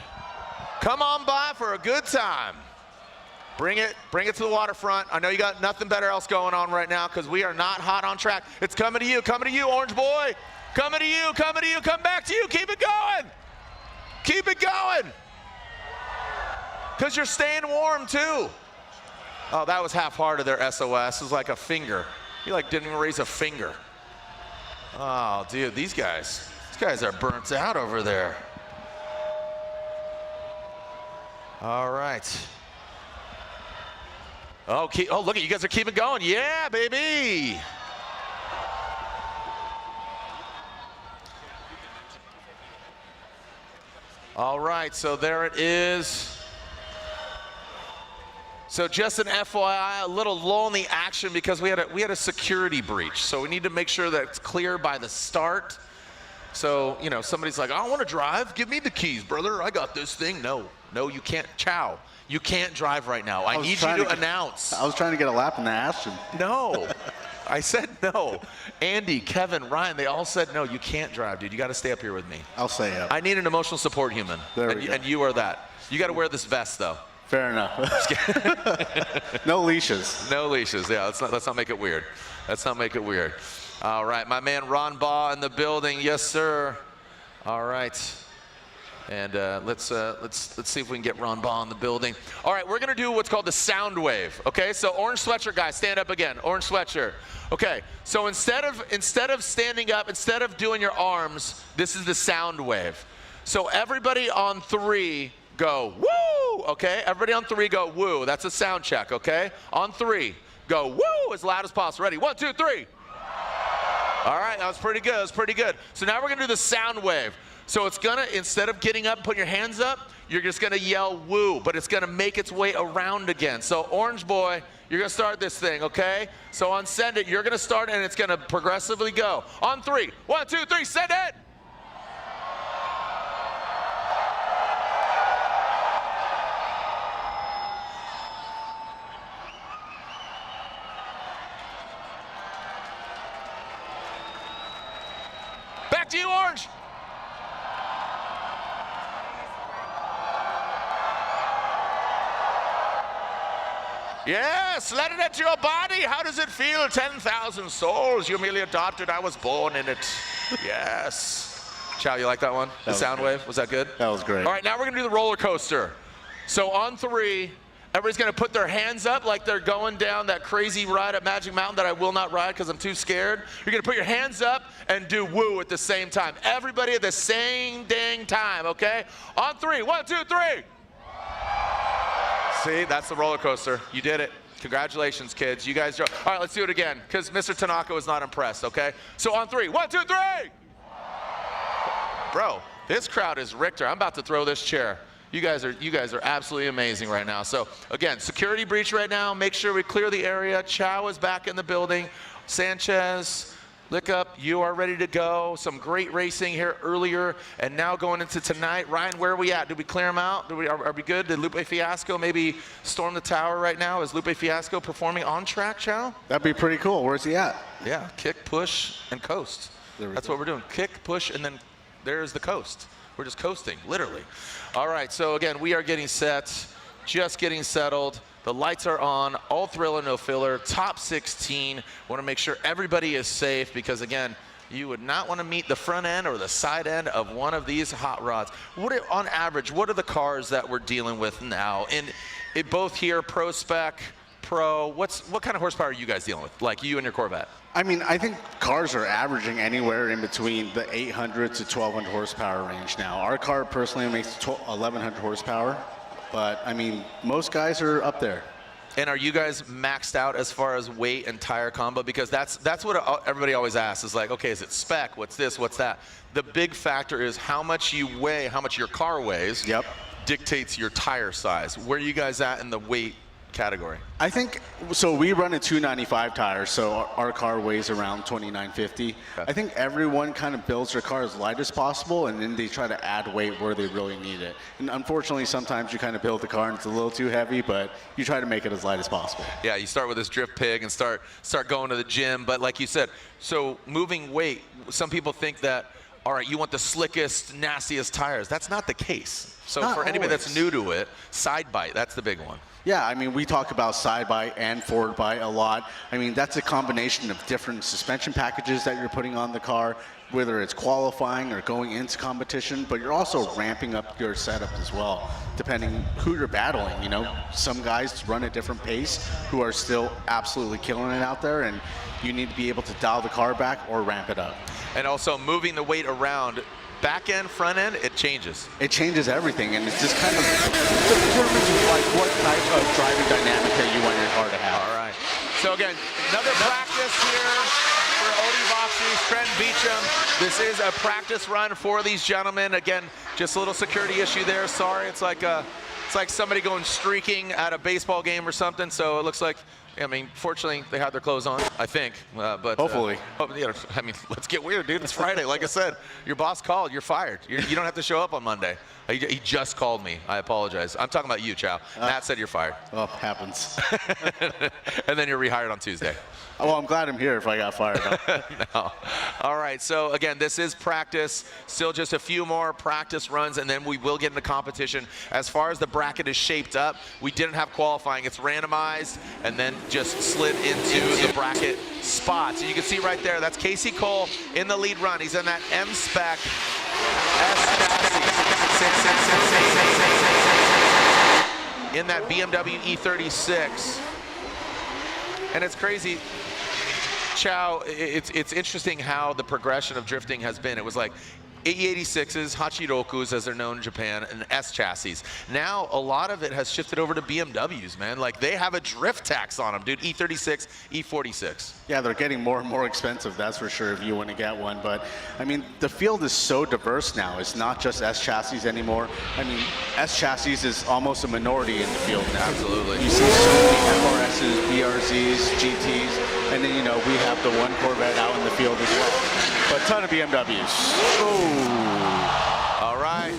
Come on by for a good time. Bring it to the waterfront. I know you got nothing better else going on right now because we are not hot on track. It's coming to you, orange boy. Coming to you, come back to you. Keep it going. Keep it going. Because you're staying warm too. Oh, that was half-hearted there, SOS. It was like a finger. You didn't even raise a finger. Oh, dude, these guys are burnt out over there. All right. Oh, look at you guys are keeping going. Yeah, baby. All right, so there it is. So just an FYI, a little lull in the action because we had a security breach. So we need to make sure that it's clear by the start. So, you know, somebody's like, I want to drive. Give me the keys, brother. I got this thing. No, you can't. Chow, you can't drive right now. I need you to announce.
I was trying to get a lap in the action.
No. I said no. Andy, Kevin, Ryan, they all said no. You can't drive, dude. You got to stay up here with me.
I'll stay up.
I need an emotional support human. And you are that. You got to wear this vest, though.
Fair enough. No leashes.
No leashes. Yeah, let's not make it weird. Let's not make it weird. All right, my man Ron Baugh in the building. Yes, sir. All right. And let's see if we can get Ron Baugh in the building. All right, we're gonna do what's called the sound wave. Okay, so orange sweatshirt guys, stand up again. Orange sweatshirt. Okay, so instead of standing up, instead of doing your arms, this is the sound wave. So everybody on 3, go woo. Okay, everybody on 3, go woo. That's a sound check. Okay, on 3, go woo as loud as possible. Ready? 1, 2, 3. All right, that was pretty good. That was pretty good. So now we're gonna do the sound wave. So it's gonna, instead of getting up and putting your hands up, you're just gonna yell woo, but it's gonna make its way around again. So orange boy, you're gonna start this thing, okay? So on send it, you're gonna start and it's gonna progressively go. On 3, 1, 2, 3, send it! Back to you, orange. Yes, let it into your body. How does it feel? 10,000 souls. You merely adopted. I was born in it. Yes. Chow, you like that one? The sound wave? Was that good?
That was great.
All right, now we're going to do the roller coaster. So on 3, everybody's going to put their hands up like they're going down that crazy ride at Magic Mountain that I will not ride because I'm too scared. You're going to put your hands up and do woo at the same time. Everybody at the same dang time, okay? On 3, 1, 2, 3. See, that's the roller coaster. You did it. Congratulations, kids. You guys drove. All right, let's do it again because Mr. Tanaka was not impressed, okay? So on 3, 1, 2, 3. Bro, this crowd is Richter. I'm about to throw this chair. You guys are absolutely amazing right now. So again, security breach right now. Make sure we clear the area. Chow is back in the building. Sanchez, Licup, you are ready to go. Some great racing here earlier, and now going into tonight. Ryan, where are we at? Did we clear them out? Are we good? Did Lupe Fiasco maybe storm the tower right now? Is Lupe Fiasco performing on track, Chow?
That'd be pretty cool. Where's he at?
Yeah, kick, push, and coast. That's what we're doing. Kick, push, and then there's the coast. We're just coasting, literally. All right, so again, we are getting set, just getting settled. The lights are on, all thriller, no filler, top 16. Want to make sure everybody is safe because, again, you would not want to meet the front end or the side end of one of these hot rods. On average, what are the cars that we're dealing with now? And both here, Pro Spec, Pro, what kind of horsepower are you guys dealing with, like you and your Corvette?
I mean, I think cars are averaging anywhere in between the 800 to 1200 horsepower range now. Our car personally makes 1100 horsepower, but I mean, most guys are up there.
And are you guys maxed out as far as weight and tire combo? Because that's what everybody always asks is like, okay, is it spec? What's this? What's that? The big factor is how much you weigh, how much your car weighs.
Yep. Dictates
your tire size. Where are you guys at in the weight category?
I think, so we run a 295 tire, so our car weighs around 2950.
Okay.
I think everyone kind of builds their car as light as possible, and then they try to add weight where they really need it. And unfortunately, sometimes you kind of build the car and it's a little too heavy, but you try to make it as light as possible.
Yeah, you start with this drift pig and start going to the gym, but like you said, so moving weight, some people think that, all right, you want the slickest, nastiest tires. That's not the case. So
Not
for anybody
always.
that's new to it, side bite, that's the big one.
Yeah, I mean, we talk about side bite and forward bite a lot. I mean, that's a combination of different suspension packages that you're putting on the car, whether it's qualifying or going into competition, but you're also ramping up your setup as well, depending who you're battling. You know, some guys run a different pace who are still absolutely killing it out there, and you need to be able to dial the car back or ramp it up.
And also moving the weight around, back end, front end, it changes.
It changes everything, and it's just kind of determines like what type of driving dynamic that you want your car to have.
All right. So again, another practice here for Odie Bakchis, Trent, Beechum. This is a practice run for these gentlemen. Again, just a little security issue there. Sorry, it's like somebody going streaking at a baseball game or something. So it looks like, I mean, fortunately, they had their clothes on, I think. But
hopefully.
I mean, let's get weird, dude. It's Friday. Like I said, your boss called. You're fired. You don't have to show up on Monday. He just called me. I apologize. I'm talking about you, Chow. Matt said you're fired.
Well, happens.
And then you're rehired on Tuesday.
Well, I'm glad I'm here if I got fired.
No. All right, so again, this is practice. Still just a few more practice runs, and then we will get into competition. As far as the bracket is shaped up, we didn't have qualifying. It's randomized, and then just slid into the bracket spots. And you can see right there, that's Kasey Kohl in the lead run. He's in that M-Spec S-Chassis. In that BMW E36. And it's crazy, Chow, it's interesting how the progression of drifting has been. It was like E86s, Hachirokus, as they're known in Japan, and S chassis. Now, a lot of it has shifted over to BMWs, man. Like, they have a drift tax on them, dude. E36, E46.
Yeah, they're getting more and more expensive, that's for sure, if you want to get one. But, I mean, the field is so diverse now. It's not just S chassis anymore. I mean, S chassis is almost a minority in the field now.
Absolutely.
You see so many FRSs, BRZs, GTs, and then, you know, we have the one Corvette out in the field as well. But a ton of BMWs.
Ooh. All right.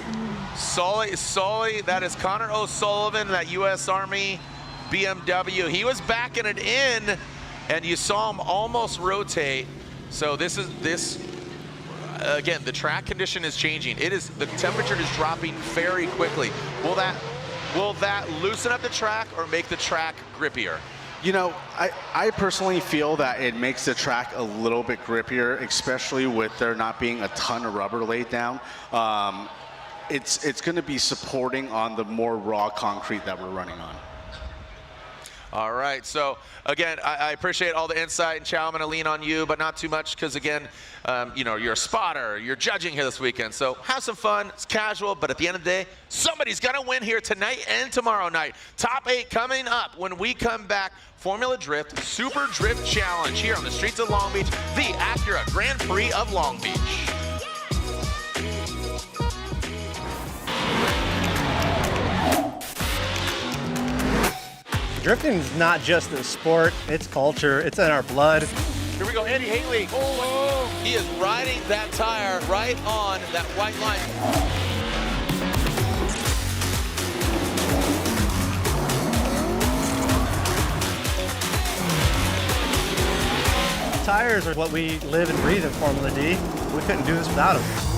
Sully, that is Connor O'Sullivan, that U.S. Army BMW. He was backing it in, and you saw him almost rotate. So this, again, the track condition is changing. The temperature is dropping very quickly. Will that loosen up the track or make the track grippier?
You know, I personally feel that it makes the track a little bit grippier, especially with there not being a ton of rubber laid down. It's going to be supporting on the more raw concrete that we're running on.
All right, so again, I appreciate all the insight, and Chow, I'm going to lean on you, but not too much, because again, you know, you're a spotter, you're judging here this weekend, so have some fun. It's casual, but at the end of the day, somebody's going to win here tonight and tomorrow night. Top 8 coming up when we come back. Formula Drift Super Drift Challenge here on the streets of Long Beach, the Acura Grand Prix of Long Beach.
Drifting is not just a sport, it's culture, it's in our blood.
Here we go, Andy Haley. Oh, he is riding that tire right on that white line.
Tires are what we live and breathe in Formula D. We couldn't do this without them.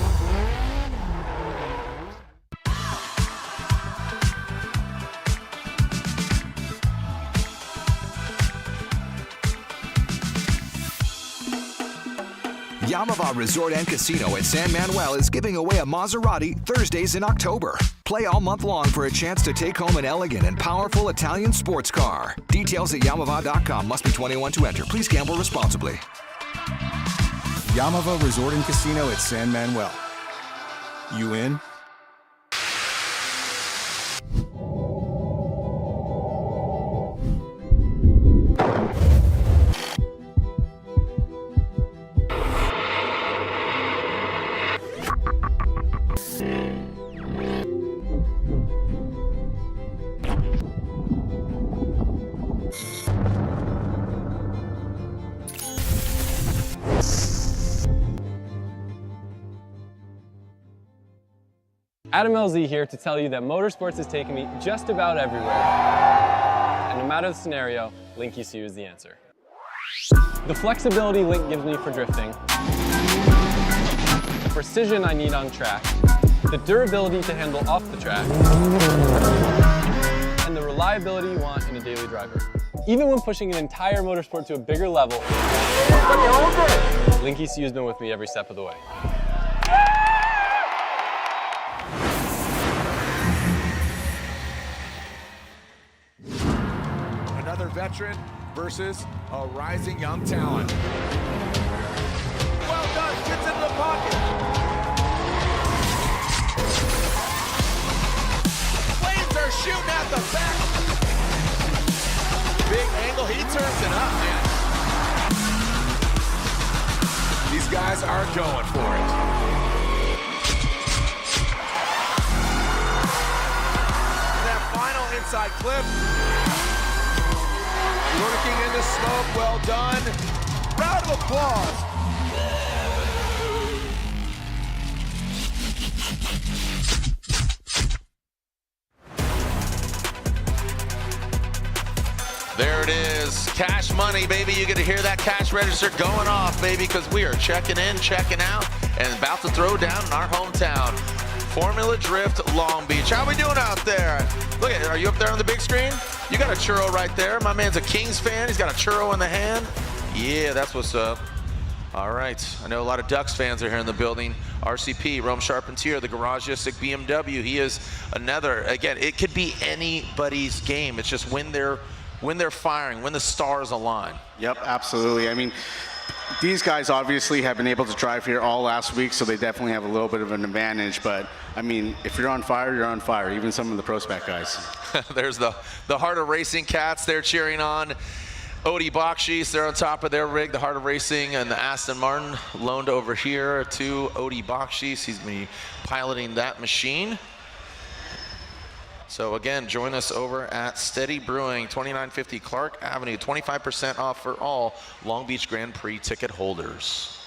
Yamava Resort and Casino at San Manuel is giving away a Maserati Thursdays in October. Play all month long for a chance to take home an elegant and powerful Italian sports car. Details at Yamava.com. Must be 21 to enter. Please gamble responsibly.
Yamava Resort and Casino at San Manuel. You in?
Adam LZ here to tell you that Motorsports has taken me just about everywhere. And no matter the scenario, Link ECU is the answer. The flexibility Link gives me for drifting, the precision I need on track, the durability to handle off the track, and the reliability you want in a daily driver. Even when pushing an entire motorsport to a bigger level, Link ECU has been with me every step of the way.
Another veteran versus a rising young talent. Well done, gets into the pocket. Flames are shooting at the back. Big angle, he turns it up, man. These guys are going for it. That final inside clip. Lurking in the smoke, well done. Round of applause.
There it is, cash money, baby. You get to hear that cash register going off, baby, because we are checking in, checking out, and about to throw down in our hometown. Formula Drift, Long Beach. How we doing out there? Look at, are you up there on the big screen? You got a churro right there. My man's a Kings fan. He's got a churro in the hand. Yeah, that's what's up. All right, I know a lot of Ducks fans are here in the building. RCP, Rome Charpentier, the Garagistic BMW. He is another, again, it could be anybody's game. It's just when they're firing, when the stars align.
Yep, absolutely. I mean, these guys obviously have been able to drive here all last week, so they definitely have a little bit of an advantage. But, I mean, if you're on fire, you're on fire, even some of the Pro Spec guys.
There's the Heart of Racing cats. They're cheering on Odie Bakchis. They're on top of their rig, the Heart of Racing, and the Aston Martin loaned over here to Odie Bakchis. He's going to be piloting that machine. So again, join us over at Steady Brewing, 2950 Clark Avenue, 25% off for all Long Beach Grand Prix ticket holders.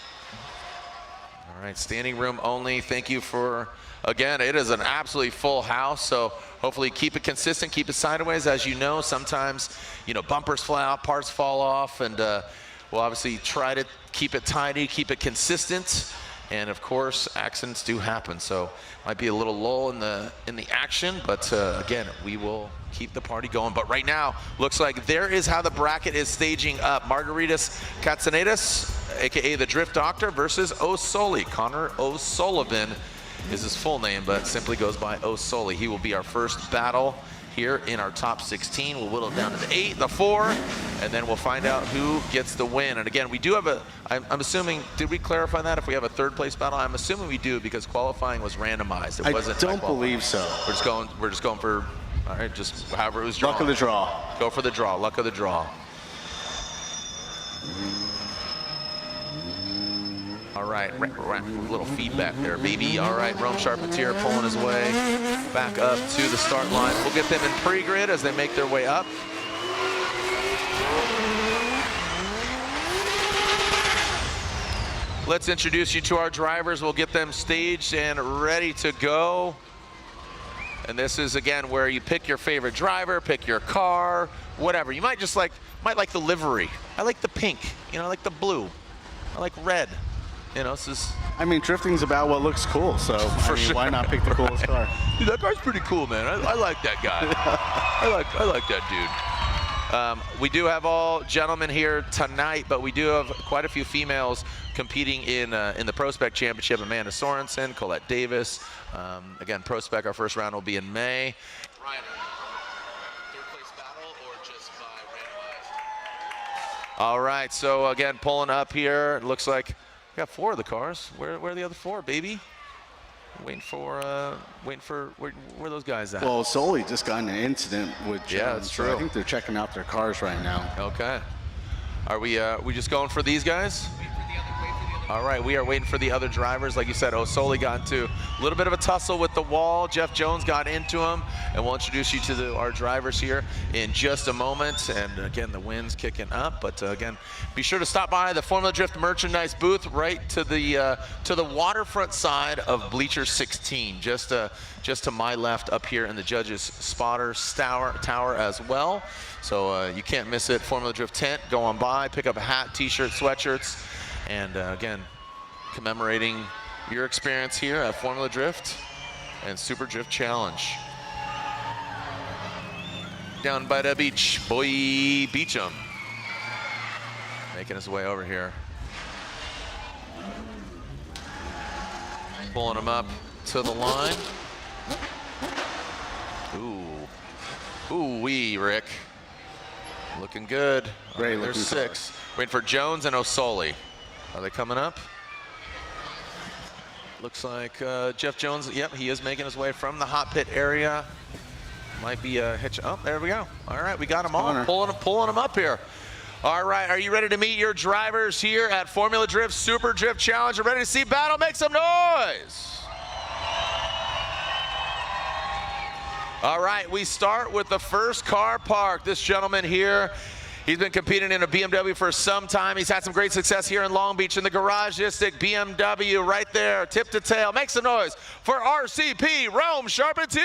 All right, standing room only. Thank you for, again, it is an absolutely full house, so hopefully keep it consistent, keep it sideways. As you know, sometimes, you know, bumpers fly out, parts fall off, and we'll obviously try to keep it tidy, keep it consistent. And of course, accidents do happen, so might be a little lull in the action, but again, we will keep the party going. But right now, looks like there is how the bracket is staging up. Margaritis Katsanidis, aka the Drift Doctor, versus O'Sully. Connor O'Sullivan is his full name, but simply goes by O'Sully. He will be our first battle here in our top 16. We'll whittle it down to the 8, the 4, and then we'll find out who gets the win. And again, we do have a, I'm assuming, did we clarify that if we have a third place battle? I'm assuming we do because qualifying was randomized. It wasn't.
I don't believe so.
We're just going for, all right, just however it was drawn.
Luck of the draw.
Go for the draw, luck of the draw. All right, a little feedback there, baby. All right, Rome Charpentier pulling his way back up to the start line. We'll get them in pre-grid as they make their way up. let's introduce you to our drivers. We'll get them staged and ready to go. And this is, again, where you pick your favorite driver, pick your car, whatever. You might just like the livery. I like the pink, you know, I like the blue. I like red. You know, this is...
I mean, drifting's about what looks cool, so
For sure.
why not pick the coolest car?
Dude, that car's pretty cool, man. I like that guy. I like that dude. We do have all gentlemen here tonight, but we do have quite a few females competing in the Pro Spec Championship. Amanda Sorensen, Colette Davis. Again, Pro Spec, our first round will be in May. Ryan, third place battle or just by randomized? All right, so again, pulling up here, it looks like we got 4 of the cars. Where are the other 4, baby? Waiting for where are those guys at?
Well, Sully just got in an incident with Jones.
Yeah, that's true.
So I think they're checking out their cars right now.
Okay. Are we just going for these guys? All right, we are waiting for the other drivers. Like you said, Osoli got into a little bit of a tussle with the wall. Jeff Jones got into him, and we'll introduce you to our drivers here in just a moment. And again, the wind's kicking up, but again, be sure to stop by the Formula Drift merchandise booth right to the waterfront side of Bleacher 16, just to my left up here in the judges' spotter tower as well. So you can't miss it. Formula Drift tent, go on by, pick up a hat, t-shirt, sweatshirts. And again, commemorating your experience here at Formula Drift and Super Drift Challenge. Down by the beach, boy, Beechum. Making his way over here. Pulling him up to the line. Ooh-wee, Rick. Looking good.
Great looking
There's 6. Waiting for Jones and Osoli. Are they coming up? Looks like Jeff Jones, yep, he is making his way from the hot pit area. Might be a hitch. Oh, there we go. All right, we got them all. Pulling them up here. All right, are you ready to meet your drivers here at Formula Drift Super Drift Challenge? Are ready to see battle? Make some noise. All right, we start with the first car parked. This gentleman here, he's been competing in a BMW for some time. He's had some great success here in Long Beach in the Garage District. BMW right there, tip to tail. Make some noise for RCP Rome Charpentier.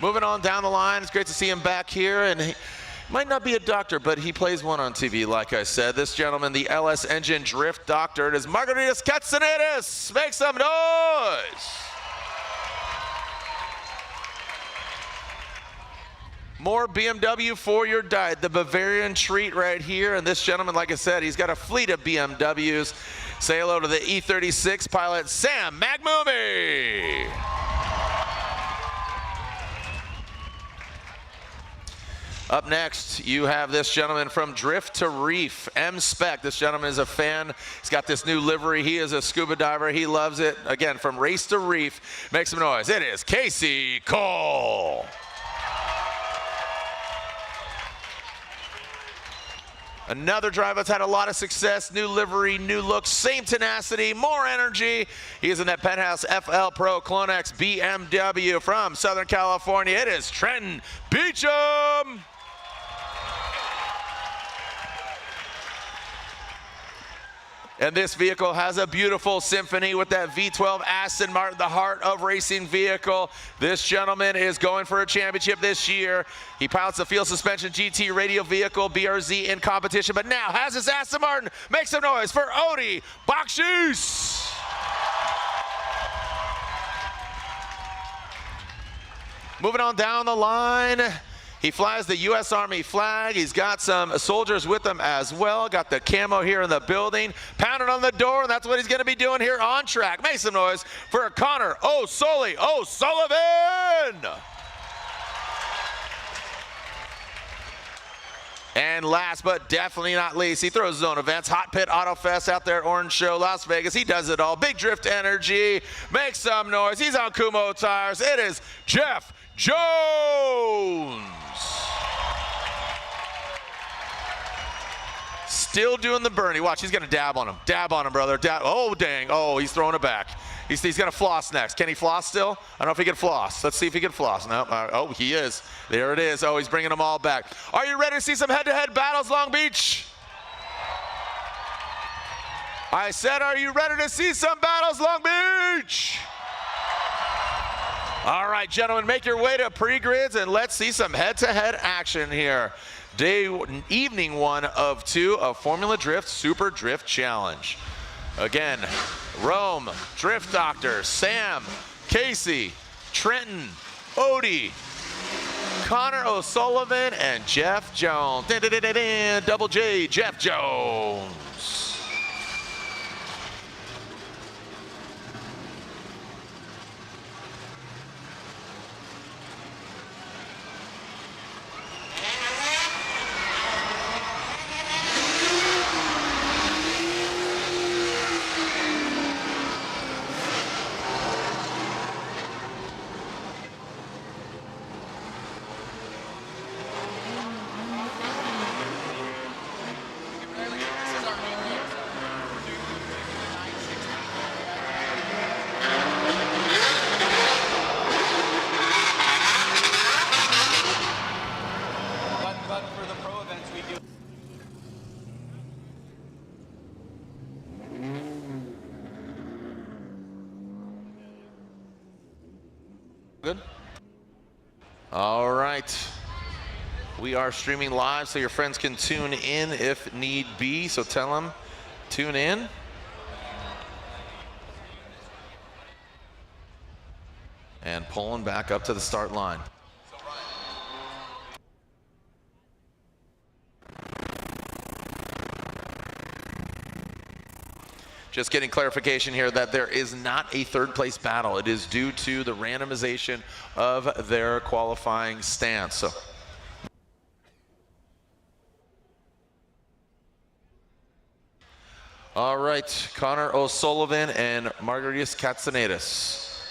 Moving on down the line, it's great to see him back here. And he might not be a doctor, but he plays one on TV, like I said. This gentleman, the LS Engine Drift Doctor, it is Margaritis Katsanidis. Make some noise. More BMW for your diet, the Bavarian treat right here. And this gentleman, like I said, he's got a fleet of BMWs. Say hello to the E36 pilot, Sam Maghmoumi. Up next, you have this gentleman from Drift to Reef, M-Spec. This gentleman is a fan. He's got this new livery. He is a scuba diver. He loves it. Again, from race to reef. Make some noise. It is Kasey Kohl. Another driver that's had a lot of success, new livery, new look, same tenacity, more energy. He is in that Penthouse FL Pro Clonex BMW from Southern California. It is Trent Beechum. And this vehicle has a beautiful symphony with that V12 Aston Martin, the heart of racing vehicle. This gentleman is going for a championship this year. He pilots the Field Suspension GT radial vehicle, BRZ, in competition, but now has his Aston Martin. Make some noise for Odie Bakchis. Moving on down the line. He flies the U.S. Army flag. He's got some soldiers with him as well. Got the camo here in the building. Pounding on the door, and that's what he's going to be doing here on track. Make some noise for Connor O'Sullivan. And last but definitely not least, he throws his own events. Hot Pit Auto Fest out there at Orange Show, Las Vegas. He does it all. Big Drift Energy. Make some noise. He's on Kumo tires. It is Jeff Jones. Still doing the Bernie. Watch, he's going to dab on him. Dab on him, brother. Dab. Oh, dang. Oh, he's throwing it back. He's gonna floss next. Can he floss still? I don't know if he can floss. Let's see if he can floss. No, oh, he is. There it is. Oh, he's bringing them all back. Are you ready to see some head-to-head battles, Long Beach? I said, are you ready to see some battles, Long Beach? All right, gentlemen, make your way to pre-grids and let's see some head-to-head action here. Evening 1 of 2 of Formula Drift Super Drift Challenge. Again, Rome, Drift Doctor, Sam, Kasey, Trenton, Odie, Connor O'Sullivan, and Jeff Jones. Double J, Jeff Jones. Good. All right. We are streaming live so your friends can tune in if need be. So tell them, tune in. And pulling back up to the start line. Just getting clarification here that there is not a third place battle. It is due to the randomization of their qualifying stance. So all right, Connor O'Sullivan and Margaritis Katsanidis.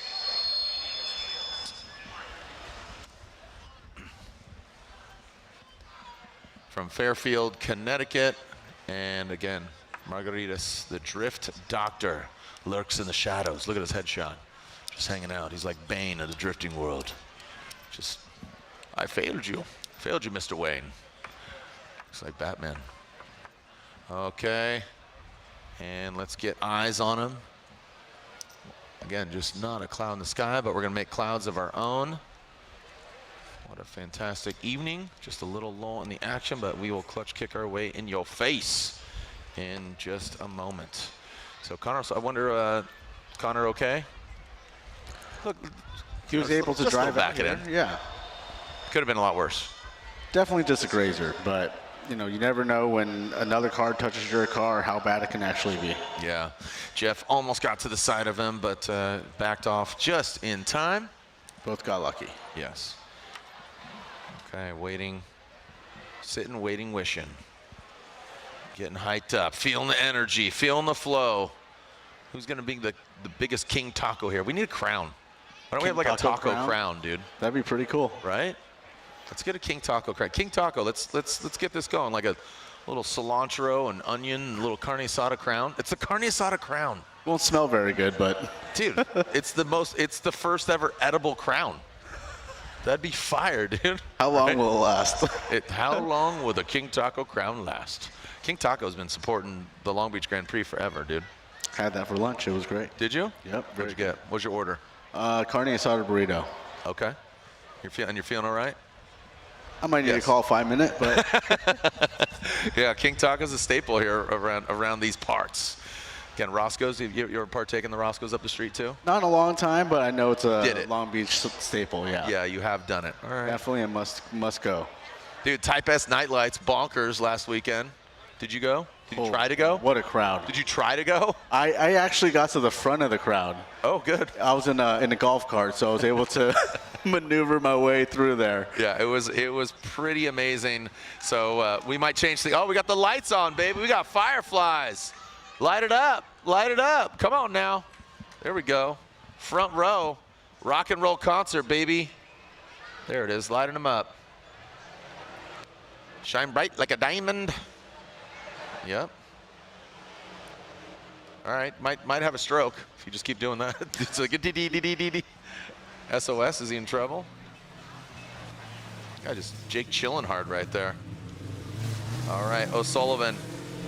From Fairfield, Connecticut, and again, Margaritis, the Drift Doctor, lurks in the shadows. Look at his headshot, just hanging out. He's like Bane of the drifting world. Just, I failed you, Mr. Wayne. Looks like Batman. Okay, and let's get eyes on him. Again, just not a cloud in the sky, but we're gonna make clouds of our own. What a fantastic evening. Just a little lull in the action, but we will clutch kick our way in your face in just a moment. So Connor, I wonder, Connor, okay? Look,
he was able to drive
back it in.
Yeah.
Could have been a lot worse.
Definitely just a grazer, but you know, you never know when another car touches your car how bad it can actually be.
Yeah, Jeff almost got to the side of him, but backed off just in time.
Both got lucky.
Yes. Okay, waiting, sitting, waiting, wishing. Getting hyped up, feeling the energy, feeling the flow. Who's gonna be the biggest King Taco here? We need a crown. Why don't we have like a taco crown, dude?
That'd be pretty cool.
Right? Let's get a King Taco crown. King Taco, let's get this going. Like a little cilantro and onion, a little carne asada crown. It's the carne asada crown.
Won't smell very good, but.
Dude, it's the first ever edible crown. That'd be fire, dude.
How long will it last?
How long will the King Taco crown last? King Taco's been supporting the Long Beach Grand Prix forever, dude.
Had that for lunch. It was great.
Did you?
Yep.
What'd you get? What's your order?
Carne asada burrito.
Okay. You're feeling all right?
I might need to call 5 minute, but.
Yeah, King Taco's a staple here around these parts. Again, Roscoe's, you're partaking the Roscoe's up the street too?
Not in a long time, but I know it's a Long Beach staple, yeah.
Yeah, you have done it. All right.
Definitely a must go.
Dude, Type S Nightlights, bonkers last weekend. Did you go? Did you try to go?
What a crowd.
Did you try to go?
I actually got to the front of the crowd.
Oh, good.
I was in a golf cart, so I was able to maneuver my way through there.
Yeah, it was pretty amazing. So we might change the, we got the lights on, baby. We got fireflies. Light it up. Light it up. Come on now. There we go. Front row. Rock and roll concert, baby. There it is. Lighting them up. Shine bright like a diamond. Yep. All right, might have a stroke if you just keep doing that. It's like a dee. SOS, is he in trouble? Guy just Jake chilling hard right there. All right, O'Sullivan.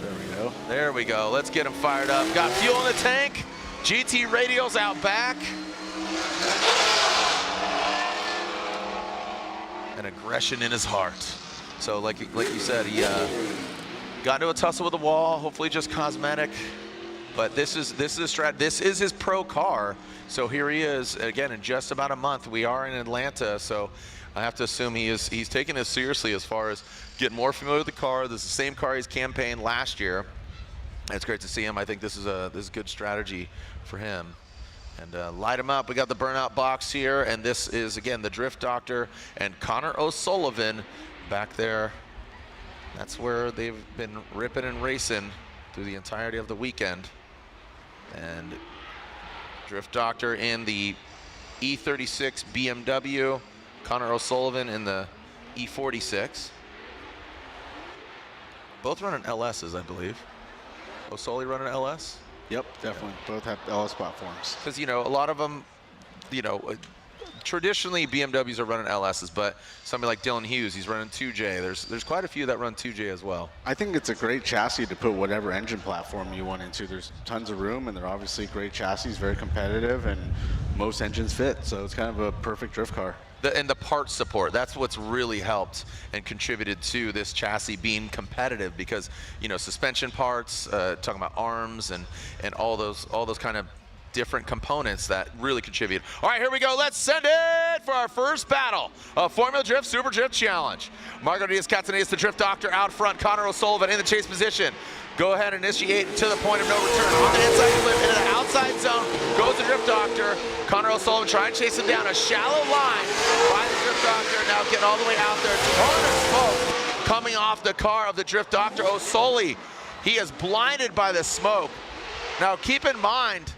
There we go.
There we go. Let's get him fired up. Got fuel in the tank. GT radials out back. And aggression in his heart. So like you said, he got into a tussle with the wall. Hopefully just cosmetic. But this is his pro car. So here he is again in just about a month. We are in Atlanta, so I have to assume he's taking this seriously as far as getting more familiar with the car. This is the same car he's campaigned last year. It's great to see him. I think this is a good strategy for him. And light him up. We got the burnout box here, and this is again the Drift Doctor and Connor O'Sullivan back there. That's where they've been ripping and racing through the entirety of the weekend. And Drift Doctor in the E36 BMW, Connor O'Sullivan in the E46. Both running LSs, I believe. O'Sully running LS?
Yep, definitely. Both have LS platforms.
Because, you know, a lot of them, you know, traditionally BMWs are running LSs, but somebody like Dylan Hughes, he's running 2J. There's quite a few that run 2J as well.
I think it's a great chassis to put whatever engine platform you want into. There's tons of room, and they're obviously great chassis, very competitive, and most engines fit. So it's kind of a perfect drift car.
And the part support, that's what's really helped and contributed to this chassis being competitive, because, you know, suspension parts, talking about arms and all those kind of different components that really contribute. All right, here we go. Let's send it for our first battle of Formula Drift Super Drift Challenge. Margaritis, Katsanidis, the Drift Doctor out front. Connor O'Sullivan in the chase position. Go ahead and initiate to the point of no return. On the inside clip, into the outside zone, goes the Drift Doctor. Connor O'Sullivan trying to chase him down. A shallow line by the Drift Doctor. Now getting all the way out there. Ton of smoke coming off the car of the Drift Doctor. O'Sully, he is blinded by the smoke. Now keep in mind,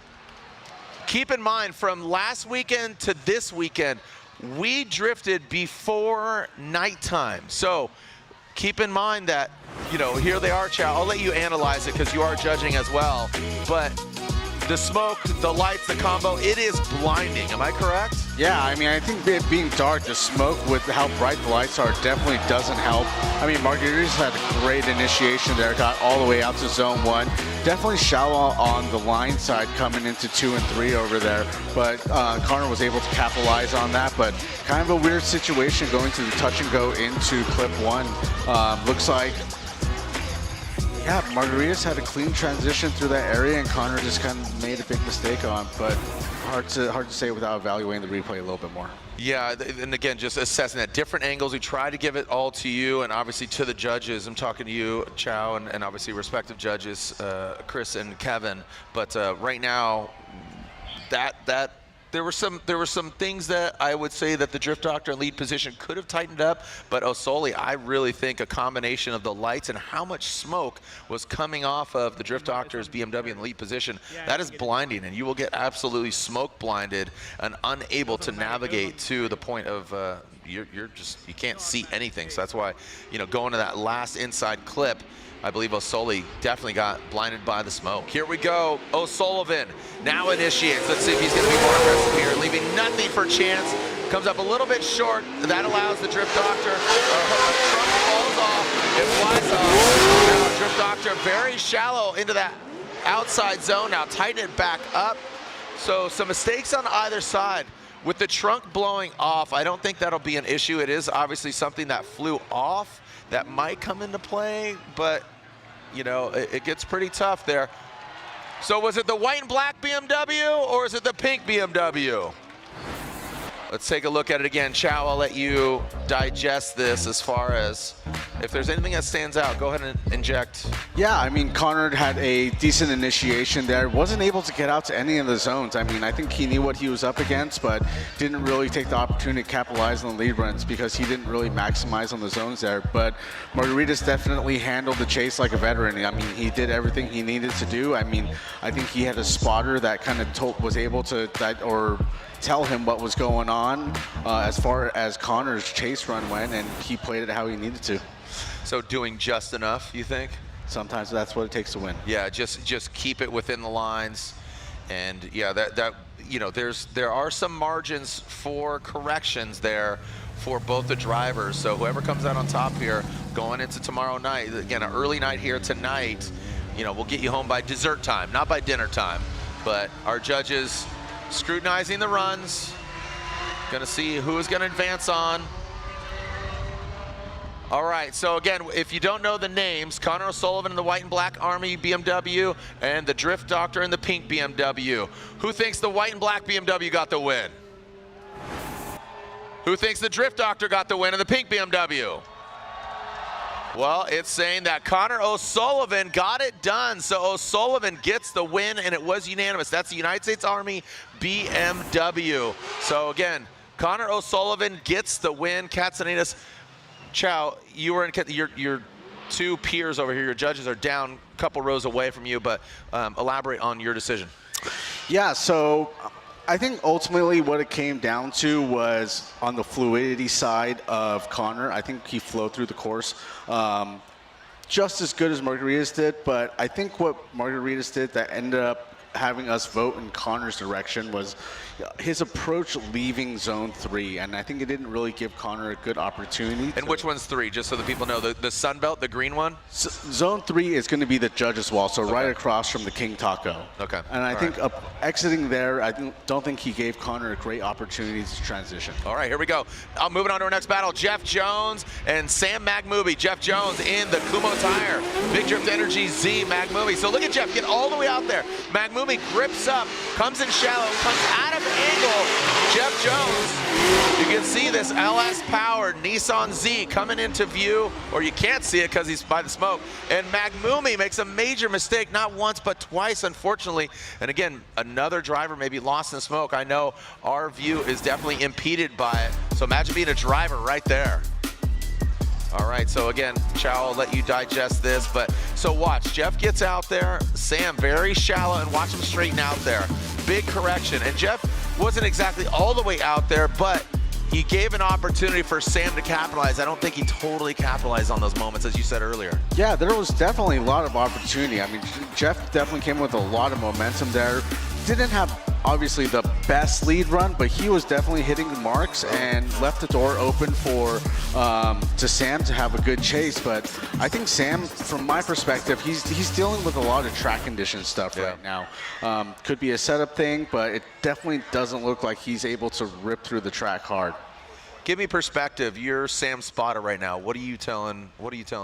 from last weekend to this weekend, we drifted before nighttime. So keep in mind that, you know, here they are, Chow. I'll let you analyze it because you are judging as well. But the smoke, the lights, the combo, it is blinding. Am I correct?
Yeah, I mean, I think it being dark, the smoke with how bright the lights are definitely doesn't help. I mean, Margaritis had a great initiation there, got all the way out to zone 1. Definitely shallow on the line side coming into 2 and 3 over there, but Connor was able to capitalize on that. But kind of a weird situation going to the touch and go into clip 1. Looks like, yeah, Margaritis had a clean transition through that area, and Connor just kind of made a big mistake on, but hard to say without evaluating the replay a little bit more.
Yeah, and again, just assessing at different angles. We try to give it all to you and obviously to the judges. I'm talking to you, Chow, and obviously respective judges, Chris and Kevin. But right now, there were some things that I would say that the Drift Doctor in lead position could have tightened up, but O'Sully, I really think a combination of the lights and how much smoke was coming off of the Drift Doctor's BMW in the lead position, that is blinding, and you will get absolutely smoke blinded and unable to navigate to the point of you can't see anything. So that's why, you know, going to that last inside clip, I believe O'Sully definitely got blinded by the smoke. Here we go, O'Sullivan now initiates. Let's see if he's gonna be more aggressive here, leaving nothing for chance. Comes up a little bit short. That allows the Drift Doctor, truck falls off, it flies off. Now Drift Doctor very shallow into that outside zone. Now tighten it back up. So some mistakes on either side. With the trunk blowing off, I don't think that'll be an issue. It is obviously something that flew off that might come into play, but you know, it gets pretty tough there. So was it the white and black BMW or is it the pink BMW? Let's take a look at it again. Chow, I'll let you digest this as far as if there's anything that stands out. Go ahead and inject.
Yeah, I mean, Connor had a decent initiation there. Wasn't able to get out to any of the zones. I mean, I think he knew what he was up against, but didn't really take the opportunity to capitalize on the lead runs because he didn't really maximize on the zones there. But Margaritis definitely handled the chase like a veteran. I mean, he did everything he needed to do. I mean, I think he had a spotter that kind of was able to tell him what was going on as far as Connor's chase run went, and he played it how he needed to.
So doing just enough, you think?
sometimes that's what it takes to win.
Yeah, just keep it within the lines. And yeah, that you know, there are some margins for corrections there for both the drivers. So whoever comes out on top here going into tomorrow night, again, an early night here tonight, you know, we'll get you home by dessert time, not by dinner time. But our judges scrutinizing the runs, gonna see who is gonna advance on. All right, so again, if you don't know the names, Connor O'Sullivan in the white and black Army BMW and the Drift Doctor in the pink BMW. Who thinks the white and black BMW got the win? Who thinks the Drift Doctor got the win in the pink BMW? Well, it's saying that Connor O'Sullivan got it done. So O'Sullivan gets the win, and it was unanimous. That's the United States Army BMW. So again, Connor O'Sullivan gets the win. Katsanidis, Chow, you were in your two peers over here. Your judges are down a couple rows away from you, but elaborate on your decision.
Yeah, so I think ultimately what it came down to was on the fluidity side of Connor. I think he flowed through the course just as good as Margaritis did, but I think what Margaritis did that ended up having us vote in Connor's direction was his approach leaving zone 3, and I think it didn't really give Connor a good opportunity.
And which one's 3, just so the people know? The Sun Belt, the green one?
Zone 3 is going to be the judge's wall, so right across from the King Taco.
Okay.
And I think exiting there, I don't think he gave Connor a great opportunity to transition.
All right, here we go. Moving on to our next battle, Jeff Jones and Sam Maghmoumi. Jeff Jones in the Kumo tire. Big Drift Energy Z Maghmoumi. So look at Jeff get all the way out there. Maghmoumi grips up, comes in shallow, comes out of angle. Jeff Jones, you can see this LS powered Nissan Z coming into view, or you can't see it because he's by the smoke. And Maghmoumi makes a major mistake, not once but twice, unfortunately. And again, another driver may be lost in the smoke. I know our view is definitely impeded by it. So imagine being a driver right there. All right, so again, Chow, I'll let you digest this, but so watch, Jeff gets out there, Sam very shallow, and watch him straighten out there. Big correction, and Jeff wasn't exactly all the way out there, but he gave an opportunity for Sam to capitalize. I don't think he totally capitalized on those moments, as you said earlier.
Yeah, there was definitely a lot of opportunity. I mean, Jeff definitely came with a lot of momentum there. Didn't have obviously the best lead run, but he was definitely hitting the marks and left the door open for to Sam to have a good chase. But I think Sam, from my perspective, he's dealing with a lot of track condition stuff right now. Could be a setup thing, but it definitely doesn't look like he's able to rip through the track hard.
Give me perspective. You're Sam's spotter right now. What are you telling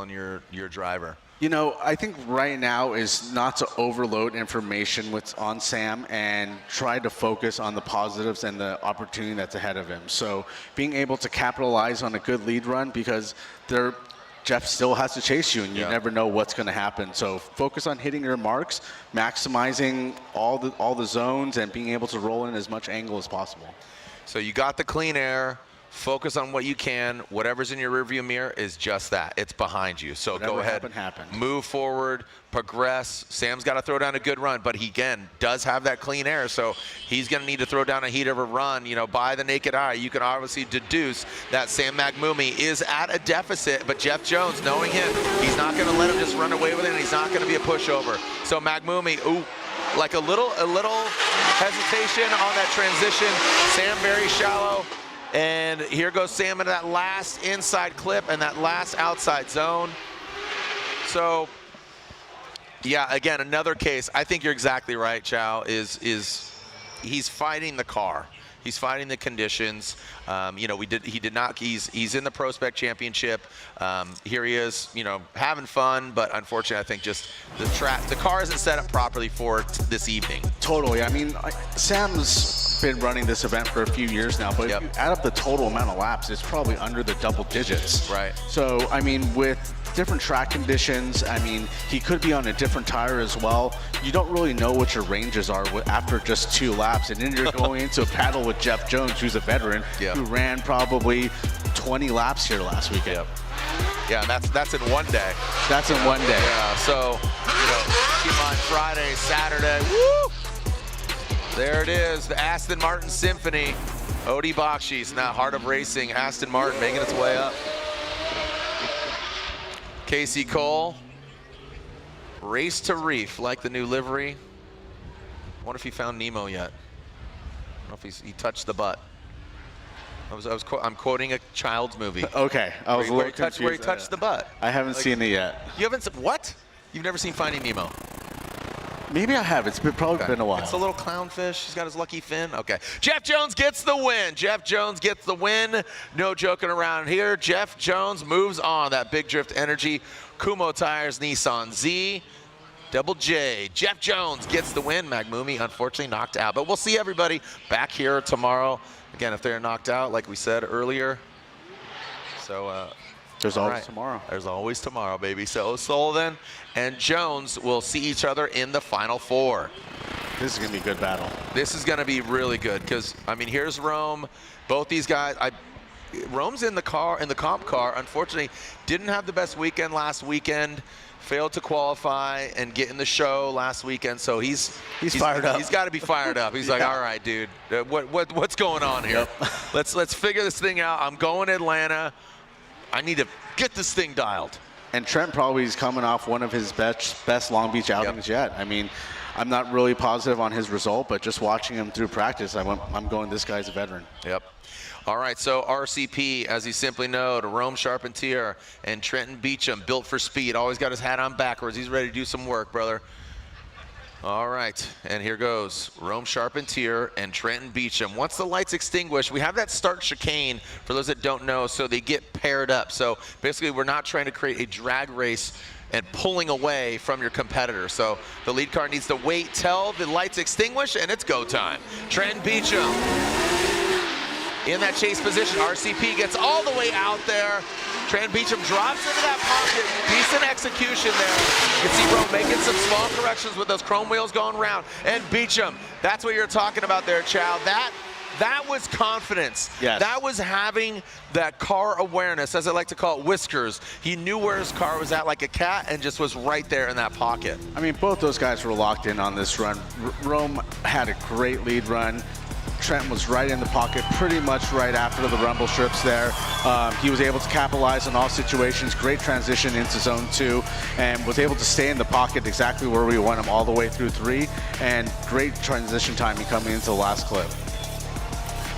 your driver?
You know, I think right now is not to overload information on Sam and try to focus on the positives and the opportunity that's ahead of him. So being able to capitalize on a good lead run, because Jeff still has to chase you, and you never know what's going to happen. So focus on hitting your marks, maximizing all the zones, and being able to roll in as much angle as possible.
So you got the clean air. Focus on what you can. Whatever's in your rearview mirror is just that. It's behind you. So
whatever
go ahead, move forward, progress. Sam's got to throw down a good run, but he, again, does have that clean air, so he's going to need to throw down a heat of a run. You know, by the naked eye, you can obviously deduce that Sam Maghmoumi is at a deficit, but Jeff Jones, knowing him, he's not going to let him just run away with it, and he's not going to be a pushover. So Maghmoumi, ooh, like a little hesitation on that transition. Sam very shallow. And here goes Sam into that last inside clip and that last outside zone. So, yeah, again, another case. I think you're exactly right, Chow, is he's fighting the car. He's fighting the conditions. You know, he's in the Pro Spec Championship. Here he is, you know, having fun, but unfortunately, I think just the car isn't set up properly for this evening.
Totally. I mean, Sam's been running this event for a few years now, but if you add up the total amount of laps, it's probably under the double digits.
Right.
So, I mean, with different track conditions, I mean, he could be on a different tire as well. You don't really know what your ranges are after just 2 laps, and then you're going into a battle with Jeff Jones, who's a veteran, who ran probably 20 laps here last weekend.
Yeah, and that's in one day.
That's in one day.
Yeah, so, you know, keep in mind Friday, Saturday, woo! There it is, the Aston Martin Symphony. Odie Bakchis, now Heart of Racing, Aston Martin making its way up. Kasey Kohl Race to Reef, like the new livery. I wonder if he found Nemo yet. I don't know if he touched the butt. I'm quoting a child's movie.
Okay, I was a little confused.
Where he touched the butt.
I haven't seen it yet.
You haven't seen, what? You've never seen Finding Nemo?
Maybe I have. It's probably been a while.
It's a little clownfish. He's got his lucky fin. Okay. Jeff Jones gets the win. Jeff Jones gets the win. No joking around here. Jeff Jones moves on. That Big Drift Energy Kumo Tires Nissan Z. Double J. Jeff Jones gets the win. Maghmoumi unfortunately knocked out. But we'll see everybody back here tomorrow. Again, if they're knocked out, like we said earlier. So
there's always tomorrow.
There's always tomorrow, baby. So Sullivan and Jones will see each other in the Final Four.
This is going to be a good battle.
This is going to be really good because, I mean, here's Rome. Both these guys, Rome's in the comp car. Unfortunately, didn't have the best weekend last weekend. Failed to qualify and get in the show last weekend, so he's
fired up.
He's got to be fired up. He's like, all right, dude, what's going on here?
Yep.
Let's figure this thing out. I'm going to Atlanta. I need to get this thing dialed.
And Trent probably is coming off one of his best Long Beach outings yet. I mean, I'm not really positive on his result, but just watching him through practice, I'm going, this guy's a veteran.
Yep. All right, so RCP, as you simply know, to Rome Charpentier and Trenton Beechum, built for speed. Always got his hat on backwards. He's ready to do some work, brother. All right, and here goes Rome Charpentier and Trenton Beechum. Once the lights extinguish, we have that start chicane, for those that don't know, so they get paired up. So basically, we're not trying to create a drag race and pulling away from your competitor. So the lead car needs to wait till the lights extinguish, and it's go time. Trenton Beechum in that chase position. RCP gets all the way out there. Trent Beechum drops into that pocket. Decent execution there. You can see Rome making some small corrections with those chrome wheels going around. And Beechum, that's what you're talking about there, Chow. That was confidence.
Yes.
That was having that car awareness, as I like to call it, whiskers. He knew where his car was at like a cat and just was right there in that pocket.
I mean, both those guys were locked in on this run. Rome had a great lead run. Trent was right in the pocket pretty much right after the rumble strips there. He was able to capitalize on all situations, great transition into zone 2, and was able to stay in the pocket exactly where we want him all the way through 3, and great transition timing coming into the last clip.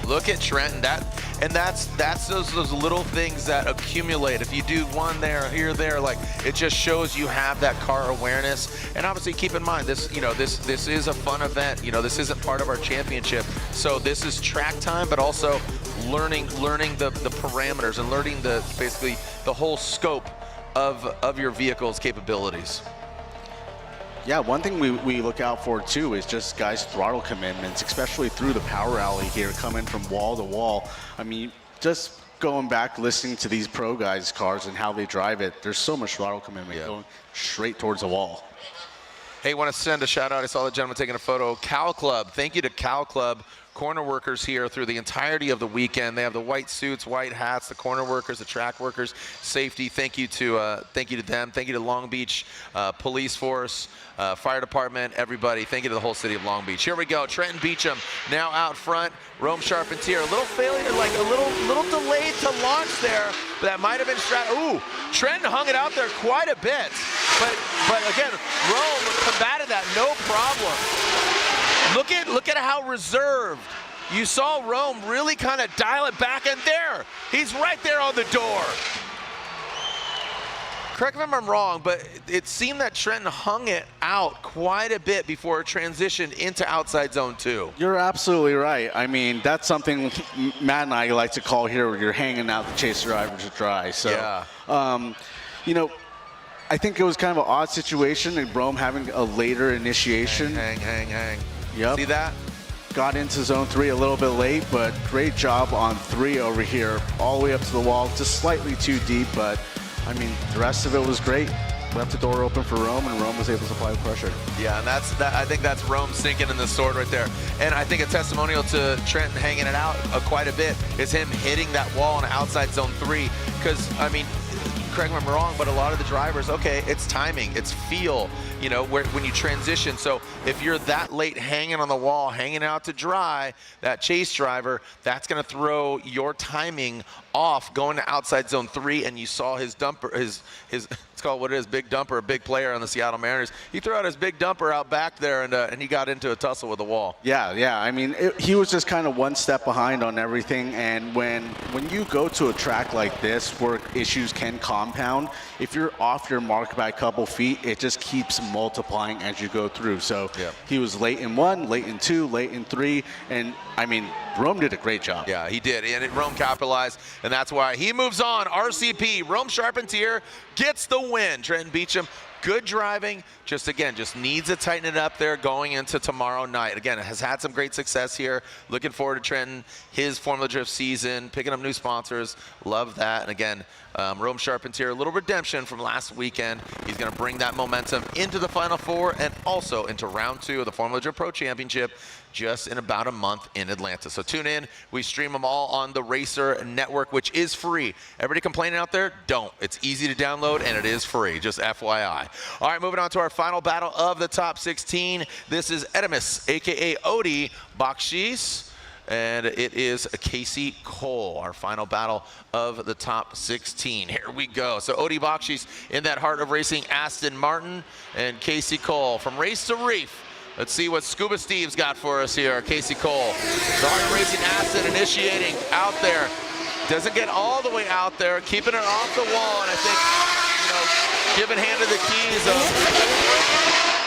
Look at Trent, and that's those little things that accumulate. If you do one there, here, there, like it just shows you have that car awareness. And obviously, keep in mind this, this is a fun event. This isn't part of our championship, so this is track time, but also learning the parameters and learning basically the whole scope of your vehicle's capabilities.
Yeah, one thing we look out for too is just guys' throttle commitments, especially through the power alley here, coming from wall to wall. I mean, just going back, listening to these pro guys' cars and how they drive it, there's so much throttle commitment going straight towards the wall.
Hey, want to send a shout out. I saw the gentleman taking a photo. Cow Club, thank you to Cow Club. Corner workers here through the entirety of the weekend. They have the white suits, white hats, the corner workers, the track workers, safety. Thank you to them. Thank you to Long Beach Police Force, Fire Department, everybody. Thank you to the whole city of Long Beach. Here we go. Trenton Beechum now out front. Rome Charpentier, a little failure, like a little delayed to launch there, but that might have been Ooh, Trenton hung it out there quite a bit, but again, Rome combated that no problem. Look at how reserved. You saw Rome really kind of dial it back, and there, he's right there on the door. Correct me if I'm wrong, but it seemed that Trenton hung it out quite a bit before it transitioned into outside zone 2.
You're absolutely right. I mean, that's something Matt and I like to call here where you're hanging out the chase driver to dry. So, yeah. I think it was kind of an odd situation, and Rome having a later initiation.
Hang.
Yep.
See that?
Got into zone 3 a little bit late, but great job on 3 over here, all the way up to the wall, just slightly too deep, but I mean, the rest of it was great. Left the door open for Rome, and Rome was able to apply the pressure.
Yeah, and I think that's Rome sinking in the sword right there. And I think a testimonial to Trenton hanging it out quite a bit is him hitting that wall on outside zone 3. Because, I mean, correct me if I'm wrong, but a lot of the drivers, okay, it's timing, it's feel, you know, when you transition. So if you're that late hanging on the wall, hanging out to dry, that chase driver, that's going to throw your timing off going to outside zone 3, and you saw his dumper, his it's called what it is, big dumper, a big player on the Seattle Mariners. He threw out his big dumper out back there, and he got into a tussle with the wall.
Yeah. I mean, he was just kind of one step behind on everything. And when you go to a track like this where issues can compound, if you're off your mark by a couple feet, it just keeps multiplying as you go through. So he was late in 1, late in 2, late in 3, and I mean, Rome did a great job.
Yeah, he did, and Rome capitalized, and that's why he moves on. RCP, Rome Charpentier gets the win. Trent Beechum, good driving, just needs to tighten it up there going into tomorrow night. Again, has had some great success here. Looking forward to Trenton, his Formula Drift season, picking up new sponsors. Love that. And again, Rome Charpentier, a little redemption from last weekend. He's going to bring that momentum into the Final Four and also into round 2 of the Formula Drift Pro Championship just in about a month in Atlanta. So tune in. We stream them all on the Racer Network, which is free. Everybody complaining out there? Don't. It's easy to download, and it is free, just FYI. All right, moving on to our final battle of the top 16. This is Edimus, a.k.a. Odie Bakchis, and it is Kasey Kohl, our final battle of the top 16. Here we go. So Odie Bakchis in that Heart of Racing Aston Martin, and Kasey Kohl from Race to Reef. Let's see what Scuba Steve's got for us here. Kasey Kohl, the Heart of Racing Aston initiating out there. Doesn't get all the way out there, keeping it off the wall, and I think, you know, giving handed the keys of,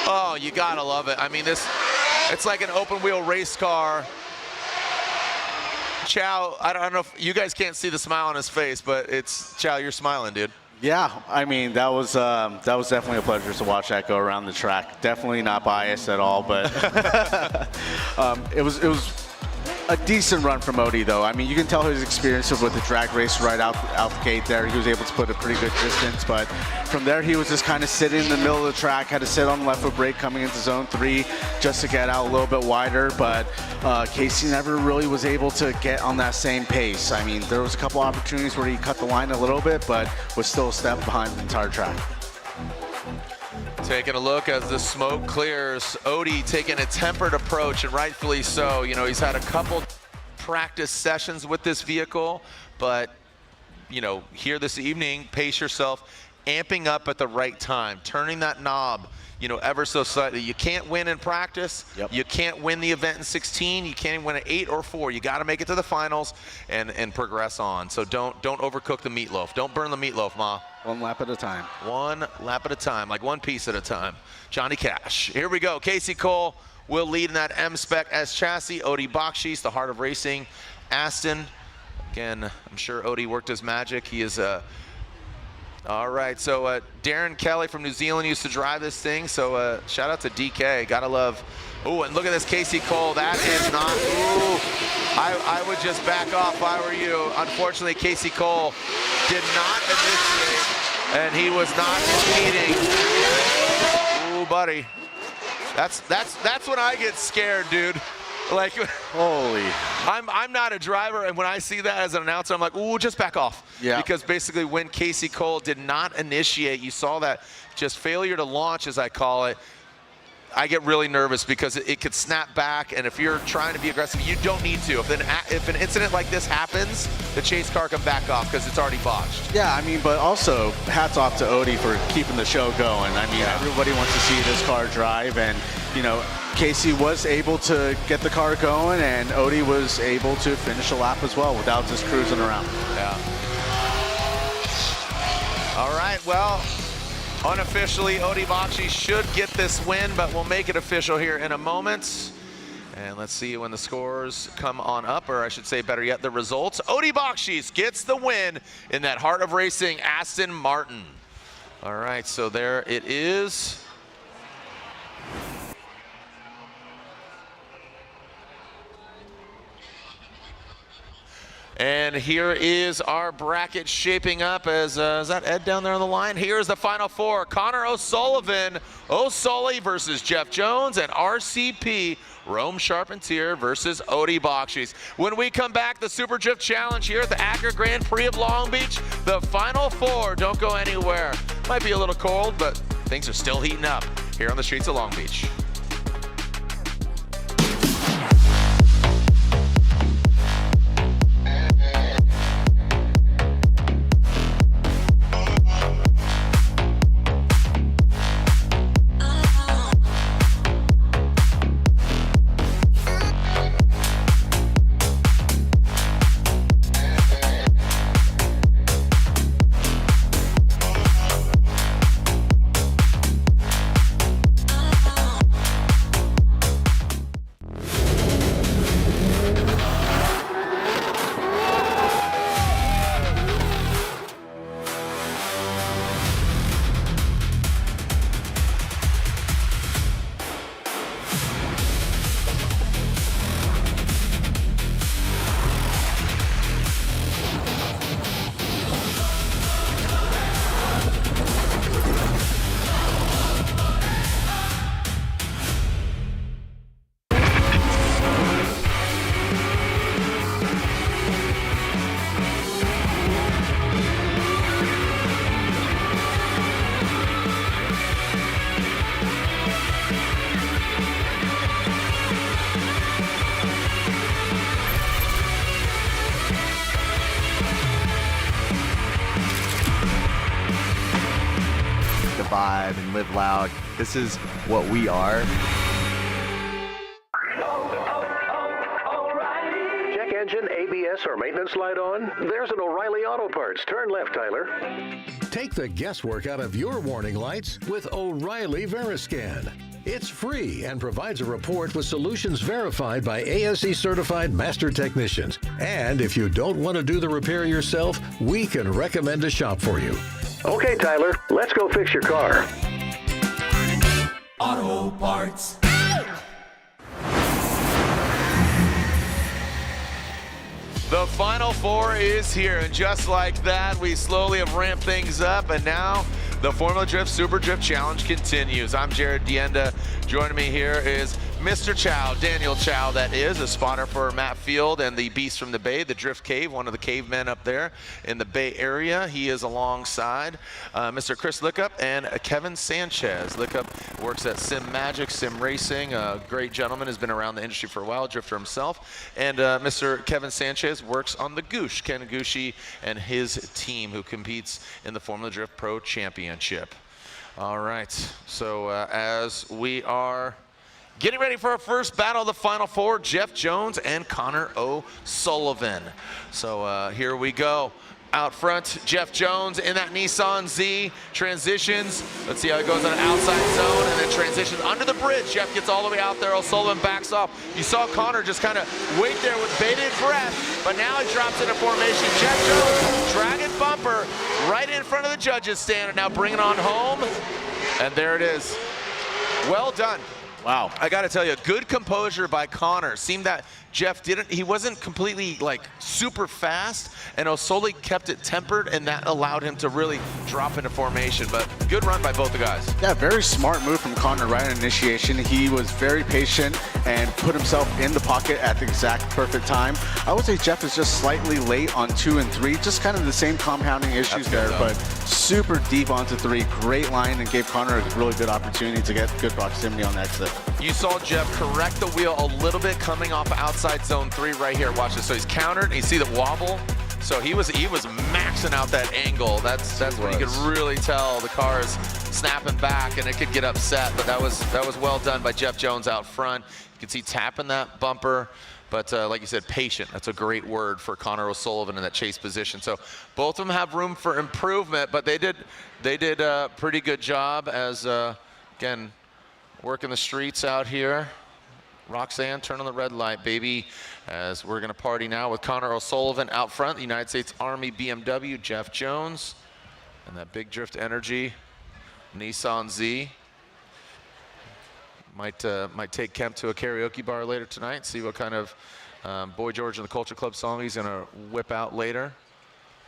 oh, you gotta love it. I mean, it's like an open wheel race car. Chow, I don't know if you guys can't see the smile on his face, but it's, Chow, you're smiling, dude.
Yeah, I mean, that was definitely a pleasure to watch that go around the track. Definitely not biased at all, but it was a decent run from Odie, though. I mean, you can tell his experience with the drag race right out the gate there. He was able to put a pretty good distance, but from there he was just kind of sitting in the middle of the track, had to sit on the left foot brake coming into zone 3 just to get out a little bit wider, but Kasey never really was able to get on that same pace. I mean, there was a couple opportunities where he cut the line a little bit, but was still a step behind the entire track.
Taking a look as the smoke clears. Odie taking a tempered approach, and rightfully so. You know, he's had a couple practice sessions with this vehicle, but, you know, here this evening, pace yourself, amping up at the right time, turning that knob, you know, ever so slightly. You can't win in practice. Yep. You can't win the event in 16. You can't win at 8 or 4. You got to make it to the finals and progress on. So don't overcook the meatloaf. Don't burn the meatloaf, Ma.
One lap at a time.
One lap at a time, like one piece at a time. Johnny Cash. Here we go. Kasey Kohl will lead in that M-Spec S chassis. Odie Bakchis, the Heart of Racing Aston. Again, I'm sure Odie worked his magic. He is all right, so Darren Kelly from New Zealand used to drive this thing, so shout out to DK. Gotta love. Oh, and look at this Kasey Kohl. That is not, ooh. I would just back off if I were you. Unfortunately, Kasey Kohl did not initiate, and he was not impeding. Ooh, buddy. That's when I get scared, dude. Like,
holy.
I'm not a driver, and when I see that as an announcer, I'm like, ooh, just back off.
Yeah.
Because basically when Kasey Kohl did not initiate, you saw that just failure to launch, as I call it, I get really nervous because it could snap back, and if you're trying to be aggressive, you don't need to. If an incident like this happens, the chase car can back off because it's already botched.
Yeah, I mean, but also hats off to Odie for keeping the show going. I mean, everybody wants to see this car drive, and, you know, Kasey was able to get the car going, and Odie was able to finish a lap as well without just cruising around.
Yeah. All right, well, unofficially, Odie Bakchis should get this win, but we'll make it official here in a moment. And let's see when the scores come on up, or I should say better yet, the results. Odie Bakchis gets the win in that Heart of Racing Aston Martin. All right, so there it is. And here is our bracket shaping up as, is that Ed down there on the line? Here's the final four. Connor O'Sullivan, O'Sully versus Jeff Jones, and RCP, Rome Charpentier versus Odie Bakchis. When we come back, the Super Drift Challenge here at the Acura Grand Prix of Long Beach. The final four, don't go anywhere. Might be a little cold, but things are still heating up here on the streets of Long Beach.
Vibe and live loud. This is what we are.
Check engine, ABS, or maintenance light on? There's an O'Reilly Auto Parts. Turn left, Tyler.
Take the guesswork out of your warning lights with O'Reilly Veriscan. It's free and provides a report with solutions verified by ASE certified master technicians. And if you don't want to do the repair yourself, we can recommend a shop for you.
Okay, Tyler, let's go fix your car.
Auto Parts.
The final four is here, and just like that, we slowly have ramped things up, and now the Formula Drift Super Drift Challenge continues. I'm Jared Dienda. Joining me here is Mr. Chow, Daniel Chow, that is, a spotter for Matt Field and the Beast from the Bay, the Drift Cave, one of the cavemen up there in the Bay Area. He is alongside Mr. Chris Licup and Kevin Sanchez. Licup works at Sim Magic, Sim Racing, a great gentleman, has been around the industry for a while, drifter himself. And Mr. Kevin Sanchez works on the Goosh, Ken Gushi and his team, who competes in the Formula Drift Pro Championship. All right, so as we are getting ready for our first battle of the Final Four, Jeff Jones and Connor O'Sullivan. So here we go. Out front, Jeff Jones in that Nissan Z, transitions. Let's see how it goes on an outside zone and then transitions under the bridge. Jeff gets all the way out there, O'Sullivan backs off. You saw Connor just kind of wait there with bated breath, but now he drops into formation. Jeff Jones, dragon bumper, right in front of the judges stand, and now bringing on home. And there it is. Well done. Wow. I got to tell you, good composure by Connor. Seemed that Jeff he wasn't completely like super fast, and O'Sullivan kept it tempered, and that allowed him to really drop into formation. But good run by both the guys.
Yeah, very smart move from Connor right on initiation. He was very patient and put himself in the pocket at the exact perfect time. I would say Jeff is just slightly late on 2 and 3, just kind of the same compounding issues there, but super deep onto 3. Great line, and gave Connor a really good opportunity to get good proximity on the exit.
You saw Jeff correct the wheel a little bit coming off outside zone 3 right here. Watch this. So he's countered, and you see the wobble. So he was maxing out that angle. That's when you could really tell the car is snapping back, and it could get upset. But that was well done by Jeff Jones out front. You can see tapping that bumper. But like you said, patient. That's a great word for Connor O'Sullivan in that chase position. So both of them have room for improvement, but they did a pretty good job as again, working the streets out here. Roxanne, turn on the red light, baby, as we're gonna party now with Connor O'Sullivan out front, the United States Army BMW, Jeff Jones, and that big drift energy, Nissan Z. Might take Kemp to a karaoke bar later tonight, see what kind of Boy George and the Culture Club song he's going to whip out later.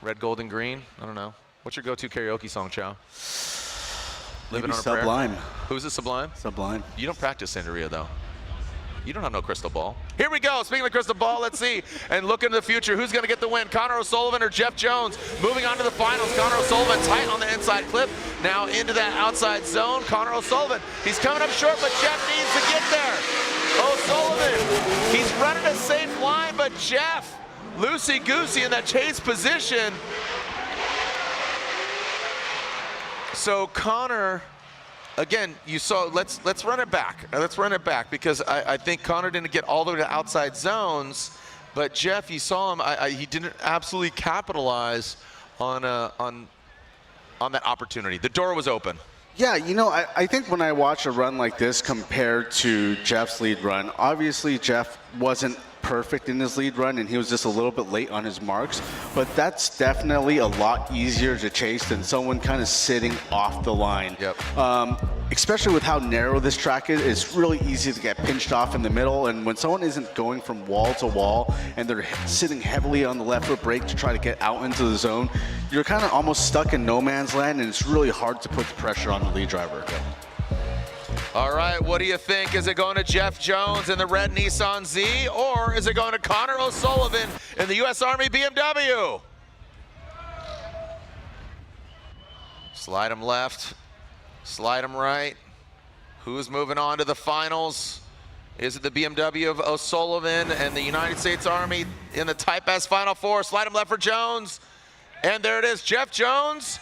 Red, Gold, and Green. I don't know. What's your go-to karaoke song, Chow? Living on a
Sublime.
Prayer? Who's it, Sublime?
Sublime.
You don't practice Santeria, though. You don't have no crystal ball. Here we go. Speaking of crystal ball, let's see. And look into the future. Who's going to get the win? Connor O'Sullivan or Jeff Jones? Moving on to the finals. Connor O'Sullivan tight on the inside clip. Now into that outside zone. Connor O'Sullivan. He's coming up short, but Jeff needs to get there. O'Sullivan. He's running a safe line, but Jeff, loosey-goosey in that chase position. So Connor, again, you saw, let's run it back. Let's run it back because I think Connor didn't get all the way to outside zones, but Jeff, you saw him, he didn't absolutely capitalize on that opportunity. The door was open.
Yeah, you know, I think when I watch a run like this compared to Jeff's lead run, obviously Jeff wasn't perfect in his lead run and he was just a little bit late on his marks, but that's definitely a lot easier to chase than someone kind of sitting off the line.
Yep.
Especially with how narrow this track is, it's really easy to get pinched off in the middle, and when someone isn't going from wall to wall and they're sitting heavily on the left foot brake to try to get out into the zone, you're kind of almost stuck in no man's land and it's really hard to put the pressure on the lead driver.
All right, what do you think? Is it going to Jeff Jones in the red Nissan Z, or is it going to Connor O'Sullivan in the U.S. Army BMW? Slide him left, slide him right. Who's moving on to the finals? Is it the BMW of O'Sullivan and the United States Army in the Type S Final Four? Slide him left for Jones. And there it is, Jeff Jones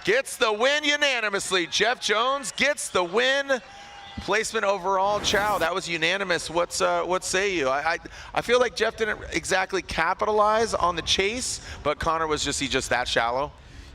gets the win unanimously. Jeff Jones gets the win. Placement overall, Chow, that was unanimous. What say you? I feel like Jeff didn't exactly capitalize on the chase, but Connor was just that shallow.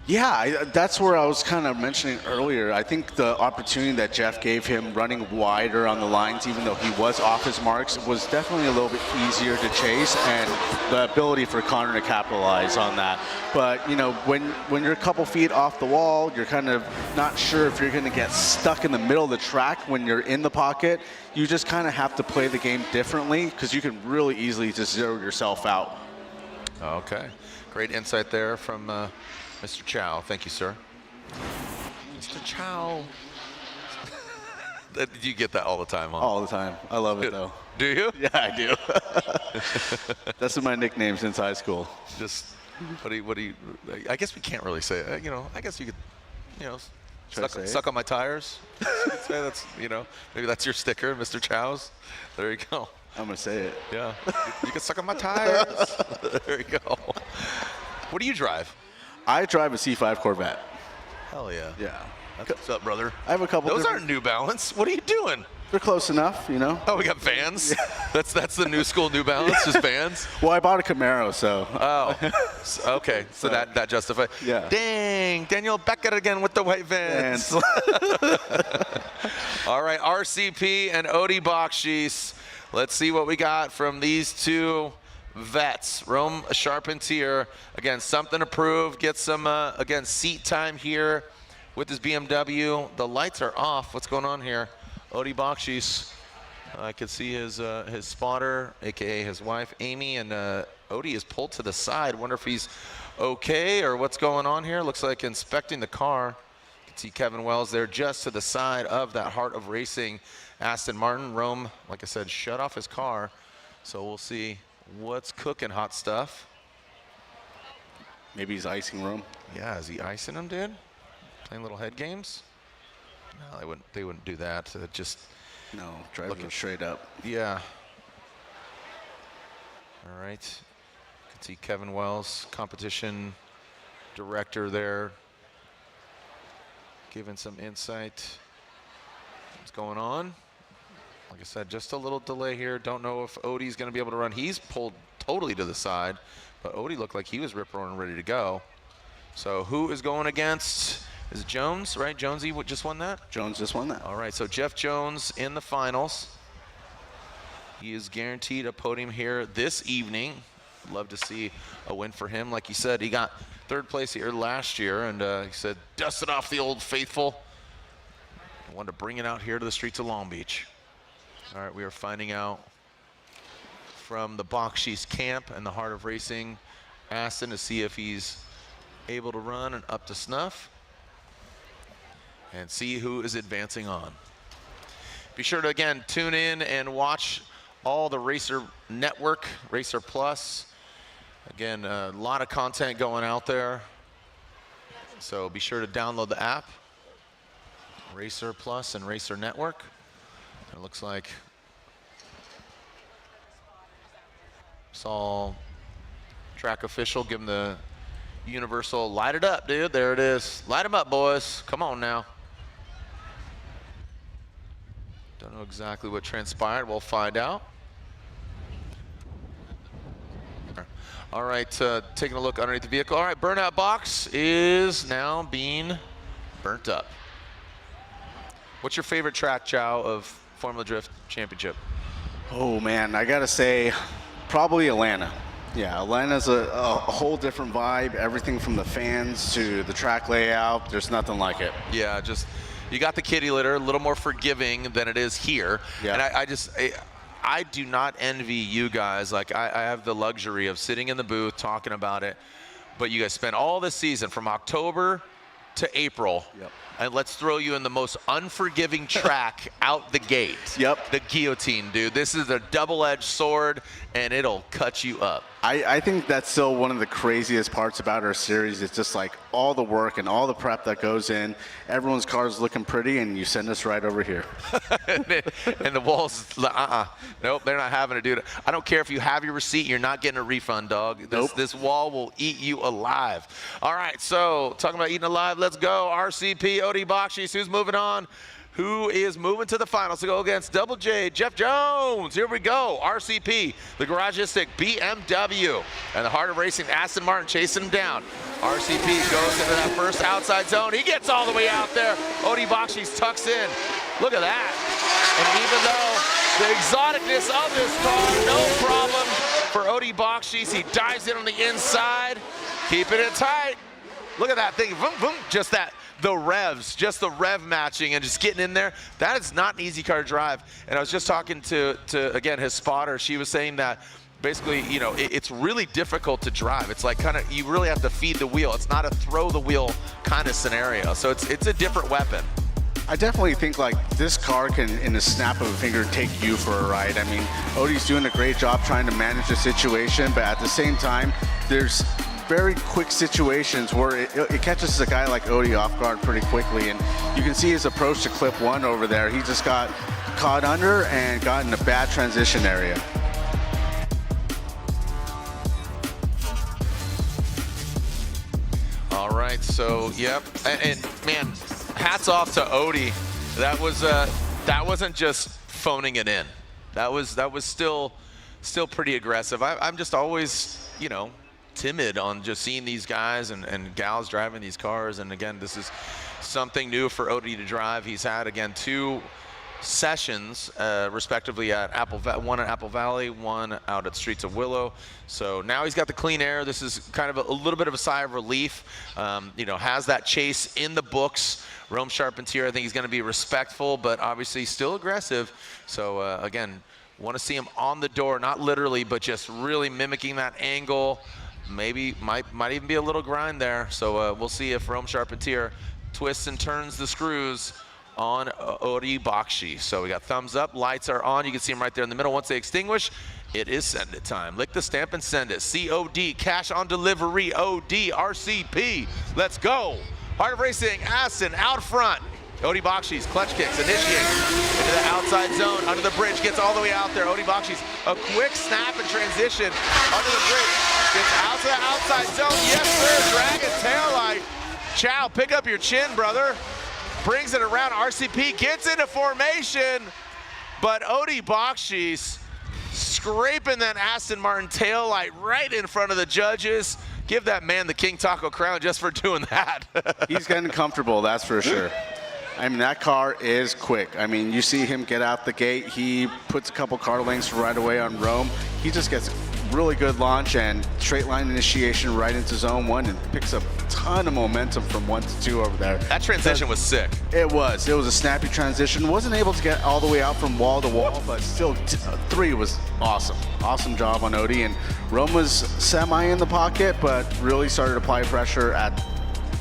Yeah, that's where I was kind of mentioning earlier. I think the opportunity that Jeff gave him running wider on the lines, even though he was off his marks, was definitely a little bit easier to chase, and the ability for Connor to capitalize on that. But, you know, when you're a couple feet off the wall, you're kind of not sure if you're going to get stuck in the middle of the track when you're in the pocket. You just kind of have to play the game differently because you can really easily just zero yourself out.
Okay, great insight there from Mr. Chow. Thank you, sir. Mr. Chow. You get that all the time, huh?
All the time. I love it, though.
Do you?
Yeah, I do. That's my nickname since high school.
Just, what do you, I guess we can't really say it. You know, I guess you could, you know, suck on my tires. Say that's, you know, maybe that's your sticker, Mr. Chow's. There you go.
I'm going to say it.
Yeah. You can suck on my tires. There you go. What do you drive?
I drive a C5 Corvette.
Hell yeah.
Yeah.
That's what's up, brother.
I have a couple.
Those aren't New Balance. What are you doing?
They're close enough, you know.
Oh, we got Vans. Yeah. That's the new school New Balance, just Vans.
Well, I bought a Camaro, so.
Oh, okay. So that justifies.
Yeah.
Dang, Daniel Beckett again with the white Vans. All right, RCP and Odie Bakchis. Let's see what we got from these two vets. Rome Charpentier, again, something to prove. Get some, again, seat time here with his BMW. The lights are off. What's going on here? Odie Bakchis. I could see his spotter, a.k.a. his wife, Amy, and Odie is pulled to the side. Wonder if he's okay or what's going on here. Looks like inspecting the car. You can see Kevin Wells there just to the side of that Heart of Racing Aston Martin. Rome, like I said, shut off his car. So we'll see what's cooking, hot stuff.
Maybe he's icing Rome.
Yeah, is he icing him, dude? Playing little head games? No, they wouldn't do that. Just
no, driving straight up.
Yeah. All right. You can see Kevin Wells, competition director there, giving some insight. What's going on? Like I said, just a little delay here. Don't know if Odie's going to be able to run. He's pulled totally to the side, but Odie looked like he was rip-roaring ready to go. So who is going against? Is it Jones, right? Jonesy just won that?
Jones just won that.
All right, so Jeff Jones in the finals. He is guaranteed a podium here this evening. Love to see a win for him. Like he said, he got third place here last year, and he said, dusted off the old faithful. I wanted to bring it out here to the streets of Long Beach. All right, we are finding out from the Bakchis camp and the Heart of Racing, Aston, to see if he's able to run and up to snuff, and see who is advancing on. Be sure to, again, tune in and watch all the Racer Network, Racer Plus. Again, a lot of content going out there. So be sure to download the app, Racer Plus and Racer Network. It looks like saw track official give him the universal light it up, dude. There it is. Light him up, boys. Come on now. Don't know exactly what transpired. We'll find out. All right, taking a look underneath the vehicle. All right, burnout box is now being burnt up. What's your favorite track, Chow, of Formula Drift Championship?
Oh man, I gotta say, probably Atlanta. Yeah, Atlanta's a whole different vibe. Everything from the fans to the track layout, there's nothing like it.
Yeah, just, you got the kitty litter, a little more forgiving than it is here. Yeah. And I do not envy you guys. Like, I have the luxury of sitting in the booth talking about it, but you guys spend all this season from October to April. Yep. And let's throw you in the most unforgiving track out the gate.
Yep.
The guillotine, dude. This is a double-edged sword, and it'll cut you up.
I think that's still one of the craziest parts about our series. It's just like all the work and all the prep that goes in. Everyone's car's looking pretty, and you send us right over here.
and the walls, nope, they're not having to do it. I don't care if you have your receipt, you're not getting a refund, dog. This wall will eat you alive. All right, so talking about eating alive, let's go. RCP, OD Bakchis, who's moving on? Who is moving to the finals to go against Double J, Jeff Jones? Here we go. RCP, the Garagistic BMW, and the Heart of Racing, Aston Martin chasing him down. RCP goes into that first outside zone. He gets all the way out there. OD Bakchis tucks in. Look at that. And even though the exoticness of this car, no problem for OD Bakchis. He dives in on the inside, keeping it tight. Look at that thing, boom, boom, just that. The revs, just the rev matching and just getting in there. That is not an easy car to drive. And I was just talking to again, his spotter. She was saying that basically, you know, it's really difficult to drive. It's like kind of, you really have to feed the wheel. It's not a throw the wheel kind of scenario. So it's a different weapon.
I definitely think like this car can, in the snap of a finger, take you for a ride. I mean, Odie's doing a great job trying to manage the situation, but at the same time, there's very quick situations where it catches a guy like Odie off guard pretty quickly, and you can see his approach to clip one over there. He just got caught under and got in a bad transition area.
All right, so yep, and man, hats off to Odie. That wasn't just phoning it in. That was still pretty aggressive. I'm just always, you know, timid on just seeing these guys and gals driving these cars. And again, this is something new for Odie to drive. He's had, again, 2 sessions respectively at one at Apple Valley, one out at Streets of Willow. So now he's got the clean air. This is kind of a little bit of a sigh of relief. You know, has that chase in the books. Rome Charpentier, I think he's going to be respectful, but obviously still aggressive. So again, want to see him on the door, not literally, but just really mimicking that angle. Maybe might even be a little grind there. So we'll see if Rome Charpentier twists and turns the screws on OD Bakchis. So we got thumbs up, lights are on. You can see them right there in the middle. Once they extinguish, it is send it time. Lick the stamp and send it. COD, cash on delivery, OD, RCP. Let's go. Heart of Racing, Aston out front. OD Bakchis, clutch kicks, initiates into the outside zone, under the bridge, gets all the way out there. OD Bakchis, a quick snap and transition under the bridge, gets out to the outside zone. Yes, sir, dragon taillight. Chow, pick up your chin, brother. Brings it around. RCP gets into formation, but OD Bakchis scraping that Aston Martin taillight right in front of the judges. Give that man the King Taco crown just for doing that.
He's getting comfortable, that's for sure. I mean, that car is quick. I mean, you see him get out the gate. He puts a couple car lengths right away on Rome. He just gets really good launch and straight line initiation right into zone 1 and picks up a ton of momentum from 1 to 2 over there.
That transition was sick.
It was a snappy transition. Wasn't able to get all the way out from wall to wall, but still 3 was awesome. Awesome job on Odie, and Rome was semi in the pocket, but really started to apply pressure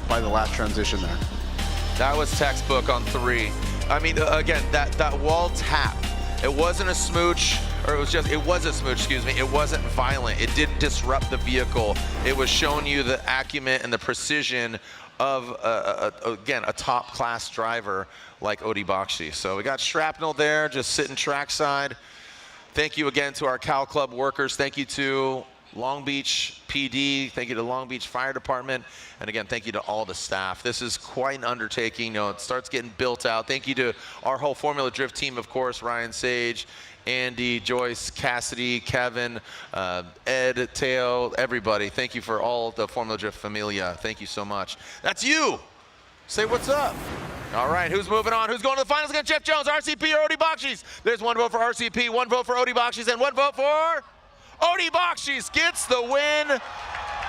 by the last transition there.
That was textbook on 3. I mean, again, that wall tap, it wasn't a smooch, or it was a smooch, excuse me. It wasn't violent. It didn't disrupt the vehicle. It was showing you the acumen and the precision of, again, a top-class driver like Odie Bakchis. So we got shrapnel there, just sitting trackside. Thank you again to our Cal Club workers. Thank you to Long Beach PD. Thank you to Long Beach Fire Department. And again, thank you to all the staff. This is quite an undertaking. You know, it starts getting built out. Thank you to our whole Formula Drift team, of course, Ryan Sage, Andy, Joyce, Cassidy, Kevin, Ed, Teo, everybody. Thank you for all the Formula Drift familia. Thank you so much. That's you. Say what's up. All right, who's moving on? Who's going to the finals against Jeff Jones, RCP or Odie Bakchis? There's 1 vote for RCP, 1 vote for Odie Bakchis, and 1 vote for Odie Bakchis gets the win,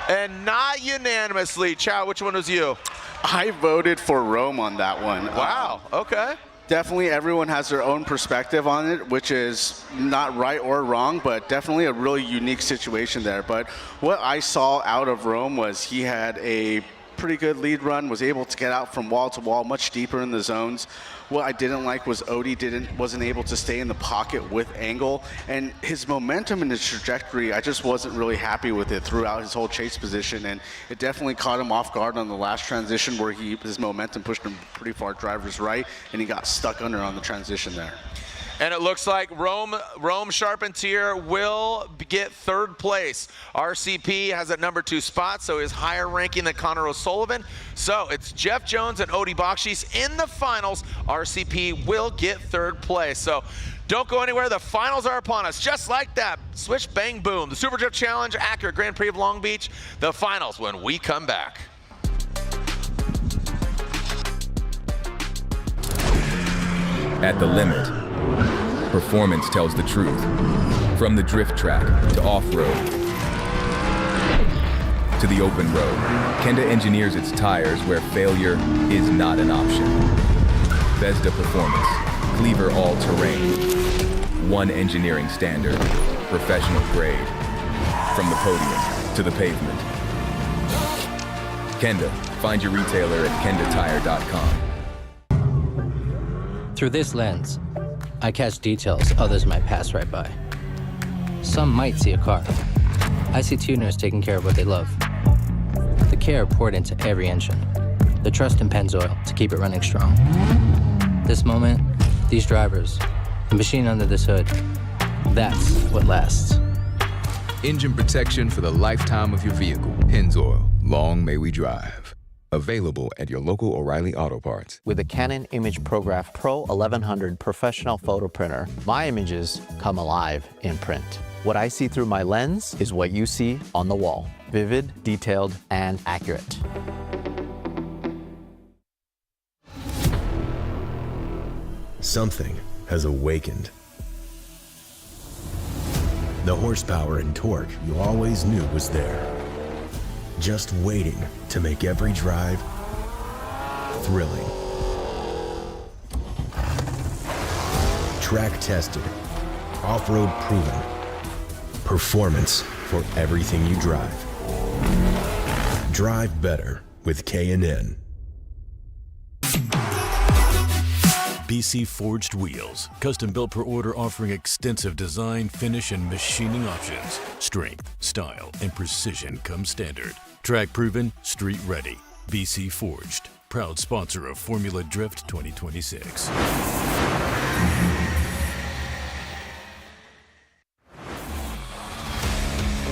and not unanimously. Chow, which one was you?
I voted for Rome on that one.
Wow, okay.
Definitely everyone has their own perspective on it, which is not right or wrong, but definitely a really unique situation there. But what I saw out of Rome was he had a pretty good lead run, was able to get out from wall to wall, much deeper in the zones. What I didn't like was Odie wasn't able to stay in the pocket with angle, and his momentum and his trajectory, I just wasn't really happy with it throughout his whole chase position, and it definitely caught him off guard on the last transition where his momentum pushed him pretty far driver's right, and he got stuck under on the transition there.
And it looks like Rome Charpentier will get 3rd place. RCP has at number 2 spot, so is higher ranking than Connor O'Sullivan. So it's Jeff Jones and Odie Bakchis in the finals. RCP will get 3rd place. So don't go anywhere. The finals are upon us. Just like that. Swish, bang, boom. The Super Drift Challenge, Acura Grand Prix of Long Beach. The finals when we come back.
At the limit, performance tells the truth. From the drift track to off-road to the open road, Kenda engineers its tires where failure is not an option. Vesda Performance, Cleaver all-terrain, one engineering standard, professional grade. From the podium to the pavement. Kenda, find your retailer at kendatire.com.
Through this lens, I catch details others might pass right by. Some might see a car. I see tuners taking care of what they love. The care poured into every engine. The trust in Pennzoil to keep it running strong. This moment, these drivers, the machine under this hood, that's what lasts.
Engine protection for the lifetime of your vehicle. Pennzoil, long may we drive. Available at your local O'Reilly Auto Parts.
With the Canon Image ProGraph Pro 1100 professional photo printer, my images come alive in print. What I see through my lens is what you see on the wall. Vivid, detailed, and accurate.
Something has awakened. The horsepower and torque you always knew was there. Just waiting to make every drive thrilling. Track tested, off-road proven. Performance for everything you drive. Drive better with K&N.
BC Forged Wheels, custom built per order, offering extensive design, finish, and machining options. Strength, style, and precision come standard. Track proven, street ready. BC Forged, proud sponsor of Formula Drift 2026.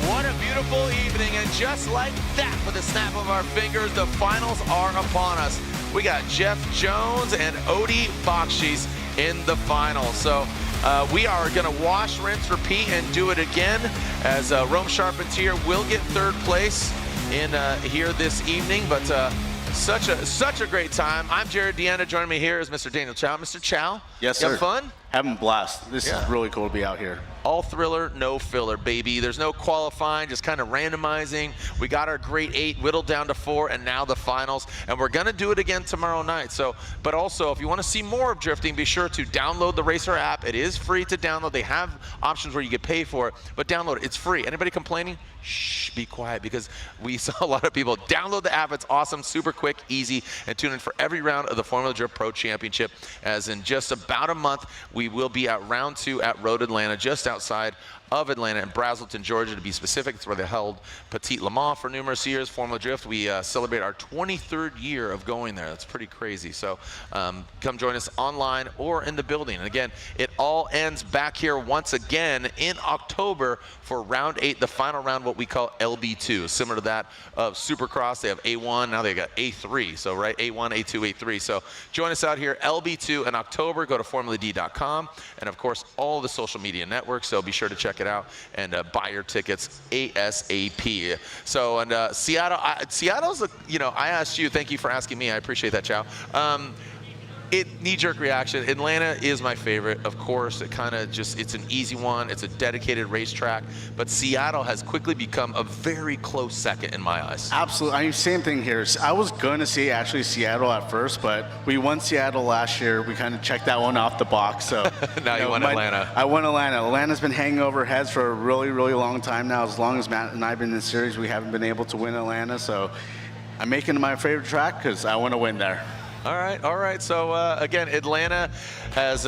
What a beautiful evening, and just like that, with a snap of our fingers, the finals are upon us. We got Jeff Jones and Odie Bakchis in the finals. So we are going to wash, rinse, repeat, and do it again, as Rome Charpentier will get 3rd place in here this evening. But such a great time. I'm Jared Deanna. Joining me here is Mr. Daniel Chow. Mr. Chow,
yes,
you
sir.
have fun?
Having a blast. This is really cool to be out here.
All thriller, no filler, baby. There's no qualifying, just kind of randomizing. We got our grade 8 whittled down to 4, and now the finals. And we're gonna do it again tomorrow night. So, but also, if you want to see more of drifting, be sure to download the Racer app. It is free to download. They have options where you get paid for it, but download it. It's free. Anybody complaining? Shh, be quiet, because we saw a lot of people download the app. It's awesome, super quick, easy, and tune in for every round of the Formula Drift Pro Championship, as in just about a month, we will be at round 2 at Road Atlanta, just outside of Atlanta in Braselton, Georgia, to be specific. It's where they held Petit Le Mans for numerous years. Formula Drift, we celebrate our 23rd year of going there. That's pretty crazy. So come join us online or in the building. And again, it all ends back here once again in October for round 8, the final round, what we call LB2, similar to that of Supercross. They have A1, now they got A3. So right, A1, A2, A3. So join us out here, LB2 in October. Go to formuladee.com, and of course, all the social media networks. So be sure to check it out and buy your tickets ASAP. So, and Seattle's, I asked you, thank you for asking me, I appreciate that, Chow. Knee-jerk reaction. Atlanta is my favorite, of course. It kind of just, it's an easy one. It's a dedicated racetrack. But Seattle has quickly become a very close second in my eyes.
Absolutely. I mean, same thing here. I was going to say actually Seattle at first, but we won Seattle last year. We kind of checked that one off the box. So
now you won Atlanta.
I won Atlanta. Atlanta's been hanging over heads for a really, really long time now. As long as Matt and I have been in the series, we haven't been able to win Atlanta. So I'm making it my favorite track because I want to win there.
All right. So again, Atlanta has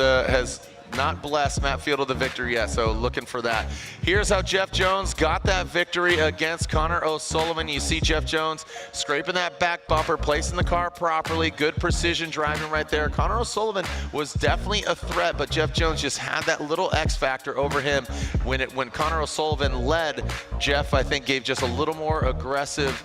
not blessed Matt Field with the victory yet, so looking for that. Here's how Jeff Jones got that victory against Connor O'Sullivan. You see Jeff Jones scraping that back bumper, placing the car properly, good precision driving right there. Connor O'Sullivan was definitely a threat, but Jeff Jones just had that little X factor over him. When Connor O'Sullivan led, Jeff, I think, gave just a little more aggressive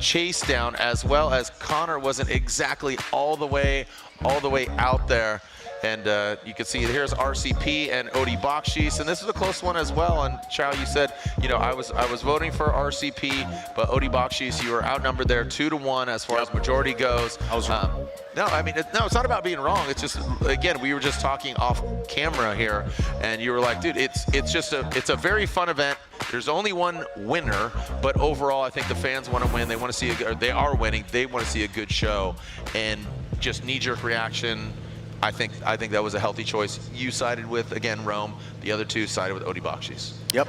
chase down, as well as Connor wasn't exactly all the way out there. And you can see here's RCP and Odi Bakchis, and this is a close one as well. And Chow, you said, I was voting for RCP, but Odi Bakchis, you were outnumbered there 2-1 as far as majority goes. I was wrong. No, I mean, it's not about being wrong. It's just, again, we were just talking off camera here, and you were like, dude, it's a very fun event. There's only one winner, but overall, I think the fans want to win. They want to see they are winning. They want to see a good show, and just knee-jerk reaction. I think that was a healthy choice. You sided with, again, Rome. The other two sided with Odi Bakchis.
Yep.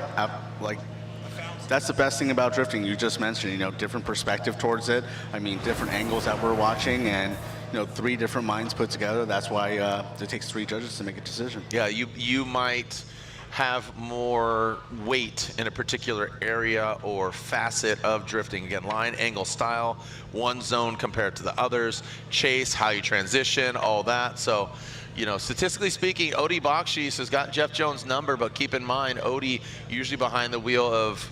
That's the best thing about drifting. You just mentioned, different perspective towards it. I mean, different angles that we're watching, and 3 different minds put together. That's why it takes 3 judges to make a decision.
Yeah, you might have more weight in a particular area or facet of drifting. Again, line, angle, style, one zone compared to the others, chase, how you transition, all that. So, statistically speaking, Odi Bakchis has got Jeff Jones' number, but keep in mind, Odi usually behind the wheel of,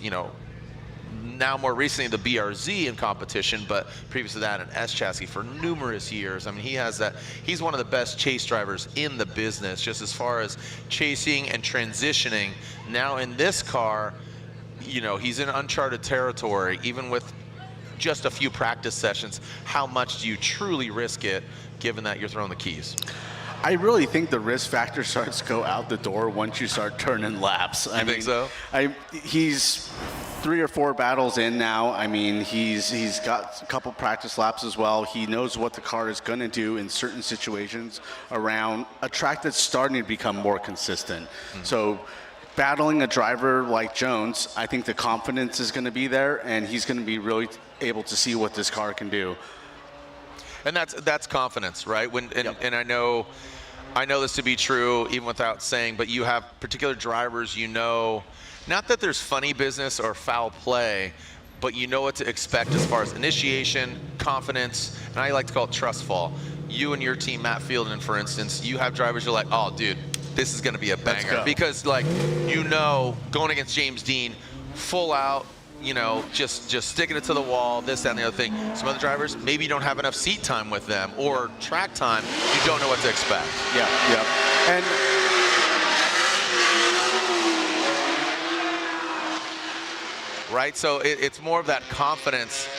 now more recently the BRZ in competition, but previous to that an S chassis for numerous years. I mean, he's one of the best chase drivers in the business, just as far as chasing and transitioning. Now in this car, he's in uncharted territory, even with just a few practice sessions. How much do you truly risk it, given that you're throwing the keys?
I really think the risk factor starts to go out the door once you start turning laps. I think
so?
He's 3 or 4 battles in now. I mean, he's got a couple practice laps as well. He knows what the car is going to do in certain situations around a track that's starting to become more consistent. So battling a driver like Jones, I think the confidence is going to be there, and he's going to be really able to see what this car can do.
And that's confidence, right? And I know this to be true even without saying, but you have particular drivers, not that there's funny business or foul play, but you know what to expect as far as initiation, confidence, and I like to call it trust fall. You and your team, Matt Fielden, for instance, you have drivers you're like, oh, dude, this is going to be a banger. Because, going against James Dean, full out, just sticking it to the wall, this, that, and the other thing. Some other drivers, maybe you don't have enough seat time with them or track time. You don't know what to expect.
Yeah. And
right, so it's more of that confidence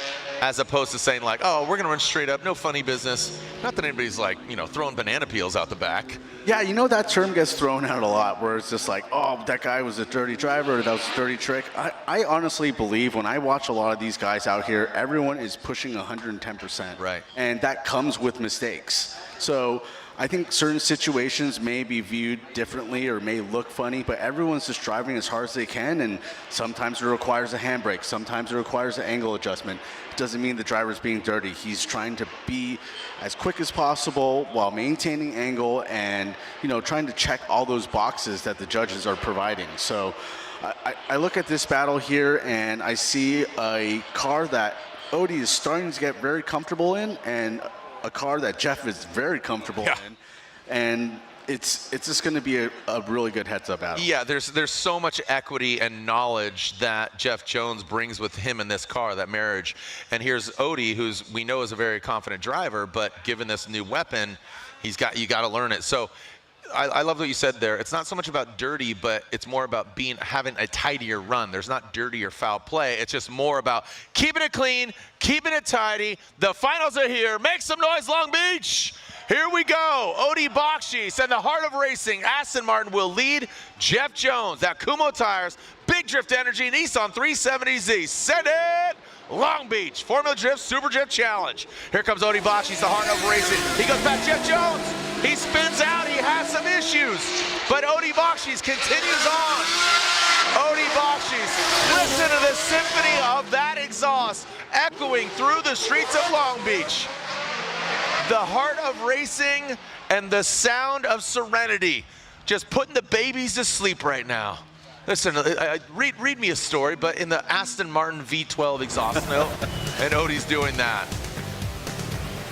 as opposed to saying like, oh, we're gonna run straight up, no funny business. Not that anybody's like, you know, throwing banana peels out the back.
Yeah, you know, that term gets thrown out a lot where it's just like, oh, that guy was a dirty driver, or that was a dirty trick. I honestly believe when I watch a lot of these guys out here, everyone is pushing 110%.
Right.
And that comes with mistakes. So I think certain situations may be viewed differently or may look funny, but everyone's just driving as hard as they can, and sometimes it requires a handbrake, sometimes it requires an angle adjustment. It doesn't mean the driver's being dirty. He's trying to be as quick as possible while maintaining angle and, you know, trying to check all those boxes that the judges are providing. So I look at this battle here and I see a car that Odie is starting to get very comfortable in, and a car that Jeff is very comfortable in, and it's just going to be a really good heads-up battle.
Yeah, there's so much equity and knowledge that Jeff Jones brings with him in this car, that marriage. And here's Odie, who's we know is a very confident driver, but given this new weapon, you got to learn it. So I love what you said there. It's not so much about dirty, but it's more about having a tidier run. There's not dirty or foul play. It's just more about keeping it clean, keeping it tidy. The finals are here. Make some noise, Long Beach. Here we go. Odie Bakchis and the heart of racing, Aston Martin will lead Jeff Jones. That Kumo tires, big drift energy, Nissan 370Z. Send it. Long Beach, Formula Drift, Super Drift Challenge. Here comes Odie Bakchis, the heart of racing. He goes back, Jeff Jones. He spins out, he has some issues, but Odie Bakchis continues on. Odie Bakchis, listen to the symphony of that exhaust echoing through the streets of Long Beach. The heart of racing and the sound of serenity, just putting the babies to sleep right now. Listen, read me a story, but in the Aston Martin V12 exhaust note, and Odie's doing that.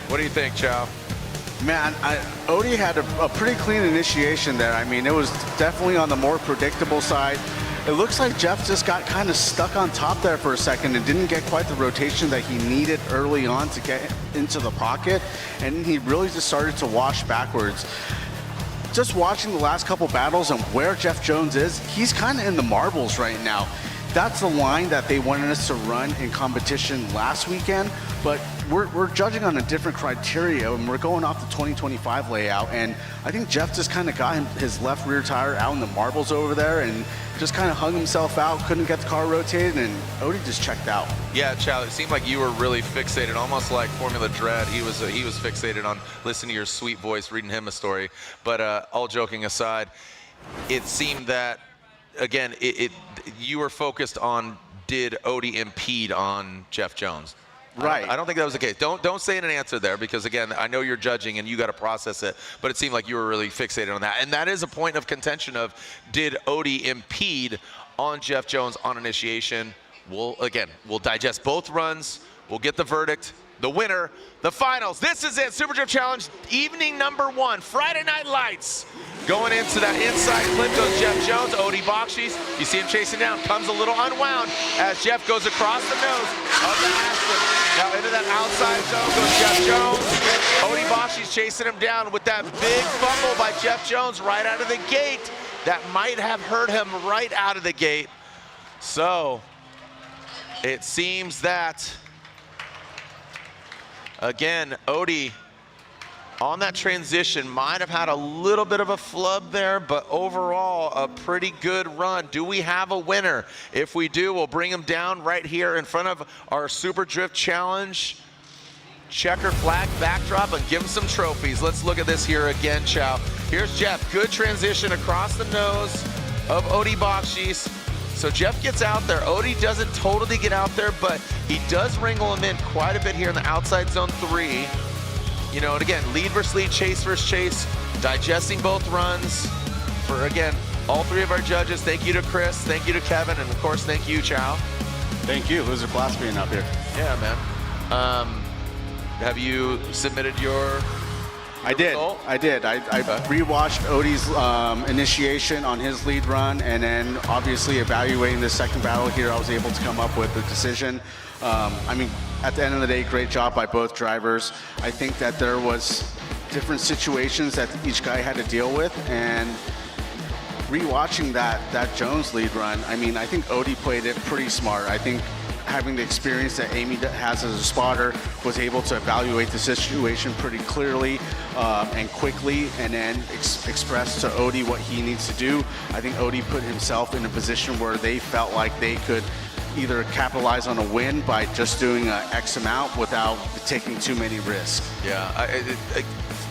What do you think, Chow?
Man, Odie had a pretty clean initiation there. I mean, it was definitely on the more predictable side. It looks like Jeff just got kind of stuck on top there for a second and didn't get quite the rotation that he needed early on to get into the pocket, and he really just started to wash backwards. Just watching the last couple battles and where Jeff Jones is, he's kind of in the marbles right now. That's the line that they wanted us to run in competition last weekend, but we're judging on a different criteria, and we're going off the 2025 layout, and I think Jeff just kind of got his left rear tire out in the marbles over there and just kind of hung himself out, couldn't get the car rotated, and Odie just checked out.
Yeah, Chow, it seemed like you were really fixated, almost like Formula Dread. He was fixated on listening to your sweet voice, reading him a story. But all joking aside, it seemed that, again, you were focused on, did Odie impede on Jeff Jones?
Right.
I don't think that was the case. Don't say an answer there, because again, I know you're judging and you got to process it, but it seemed like you were really fixated on that. And that is a point of contention of, did Odie impede on Jeff Jones on initiation? We'll digest both runs. We'll get the verdict, the winner, the finals. This is it, Super Drift Challenge, evening number 1, Friday Night Lights. Going into that inside clip goes Jeff Jones, Odie Bakchis. You see him chasing down, comes a little unwound as Jeff goes across the nose of the Aston. Now into that outside zone goes Jeff Jones. Odie Bakchis chasing him down with that big fumble by Jeff Jones right out of the gate. That might have hurt him right out of the gate. So it seems that, again, Odie on that transition might have had a little bit of a flub there, but overall a pretty good run. Do we have a winner? If we do, we'll bring him down right here in front of our Super Drift Challenge checker flag backdrop and give him some trophies. Let's look at this here again, Chow. Here's Jeff, good transition across the nose of Odie Bakchis. So Jeff gets out there. Odie doesn't totally get out there, but he does wrangle him in quite a bit here in the outside zone 3. You know, and again, lead versus lead, chase versus chase, digesting both runs. For, again, all 3 of our judges, thank you to Chris, thank you to Kevin, and of course, thank you, Chow.
Thank you. It was a class being up here.
Yeah, man. Have you submitted your
I did. I rewatched Odie's initiation on his lead run, and then obviously evaluating the second battle here, I was able to come up with a decision. I mean, at the end of the day, great job by both drivers. I think that there was different situations that each guy had to deal with, and rewatching that Jones lead run, I mean, I think Odie played it pretty smart. I think having the experience that Amy has as a spotter, was able to evaluate the situation pretty clearly and quickly, and then express to Odie what he needs to do. I think Odie put himself in a position where they felt like they could either capitalize on a win by just doing X amount without taking too many risks.
Yeah,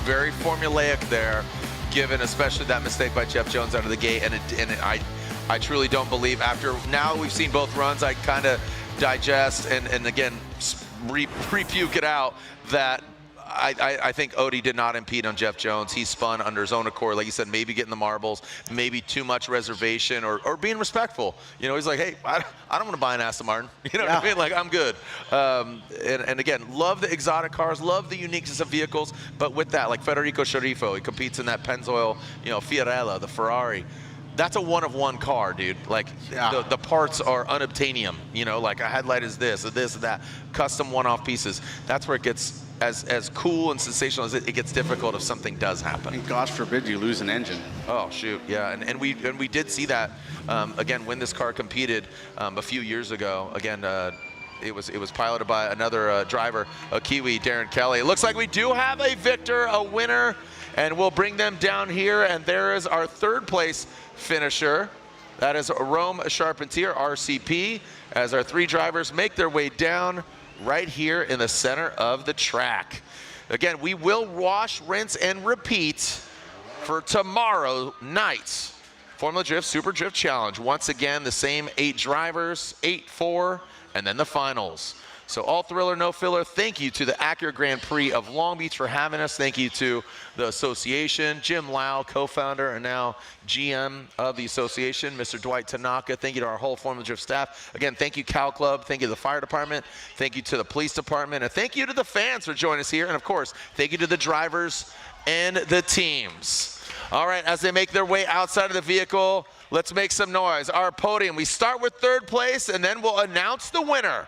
very formulaic there, given especially that mistake by Jeff Jones out of the gate, and I truly don't believe, after now we've seen both runs, I kind of digest and again pre-puke it out that I think Odie did not impede on Jeff Jones. He spun under his own accord, like you said, maybe getting the marbles, maybe too much reservation, or being respectful. You know, he's like, hey, I don't want to buy an Aston Martin. You know what I mean? Like, I'm good. And again, love the exotic cars, love the uniqueness of vehicles, but with that, like Federico Sharifo, he competes in that Pennzoil, you know, Fiorella, the Ferrari. That's a one-of-one car, dude. Like, the parts are unobtainium. You know, like a headlight is this, or this, or that. Custom one-off pieces. That's where it gets as cool and sensational as it gets difficult if something does happen.
And God forbid you lose an engine.
Oh shoot, yeah. And we did see that again when this car competed a few years ago. Again, it was piloted by another driver, a Kiwi, Darren Kelly. It looks like we do have a victor, a winner, and we'll bring them down here. And there is our third place finisher. That is Rome Charpentier, RCP, as our three drivers make their way down right here in the center of the track. Again, we will wash, rinse, and repeat for tomorrow night. Formula Drift Super Drift Challenge. Once again, the same 8 drivers, 8-4, and then the finals. So all thriller, no filler. Thank you to the Acura Grand Prix of Long Beach for having us. Thank you to the association, Jim Lau, co-founder and now GM of the association, Mr. Dwight Tanaka. Thank you to our whole Formula Drift staff. Again, thank you, Cow Club. Thank you to the fire department. Thank you to the police department. And thank you to the fans for joining us here. And of course, thank you to the drivers and the teams. All right, as they make their way outside of the vehicle, let's make some noise. Our podium, we start with third place and then we'll announce the winner.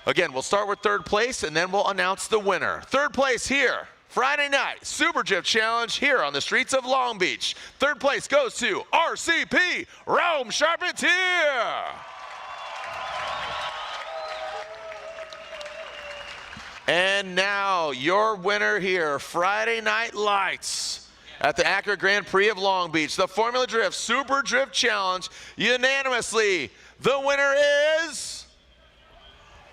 Again, we'll start with third place and then we'll announce the winner. Third place here, Friday night, Super Drift Challenge here on the streets of Long Beach. Third place goes to RCP, Rome Charpentier. And now your winner here, Friday Night Lights at the Acura Grand Prix of Long Beach, the Formula Drift Super Drift Challenge. Unanimously, the winner is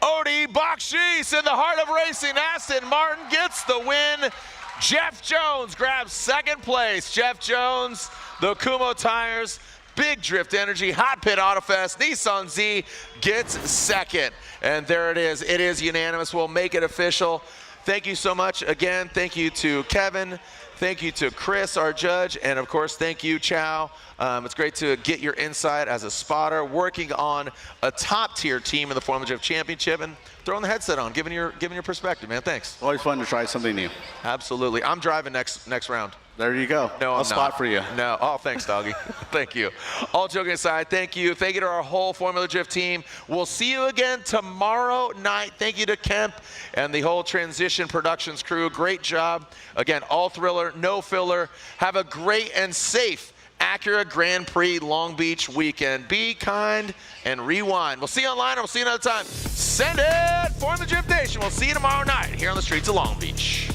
Odie Bakchis. In the heart of racing, Aston Martin gets the win. Jeff Jones grabs second place. Jeff Jones, the Kumo tires, Big Drift Energy, Hot Pit Autofest, Nissan Z gets second. And there it is. It is unanimous. We'll make it official. Thank you so much. Again, thank you to Kevin. Thank you to Chris, our judge, and of course, thank you, Chow. It's great to get your insight as a spotter, working on a top-tier team in the Formula Drift Championship, and throwing the headset on, giving your perspective, man. Thanks.
Always fun to try something new.
Absolutely. I'm driving next round.
There you go.
No,
I'll spot for you.
No. Oh, thanks, doggy. Thank you. All joking aside, thank you. Thank you to our whole Formula Drift team. We'll see you again tomorrow night. Thank you to Kemp and the whole Transition Productions crew. Great job. Again, all thriller, no filler. Have a great and safe Acura Grand Prix Long Beach weekend. Be kind and rewind. We'll see you online and we'll see you another time. Send it, Formula Drift Nation. We'll see you tomorrow night here on the streets of Long Beach.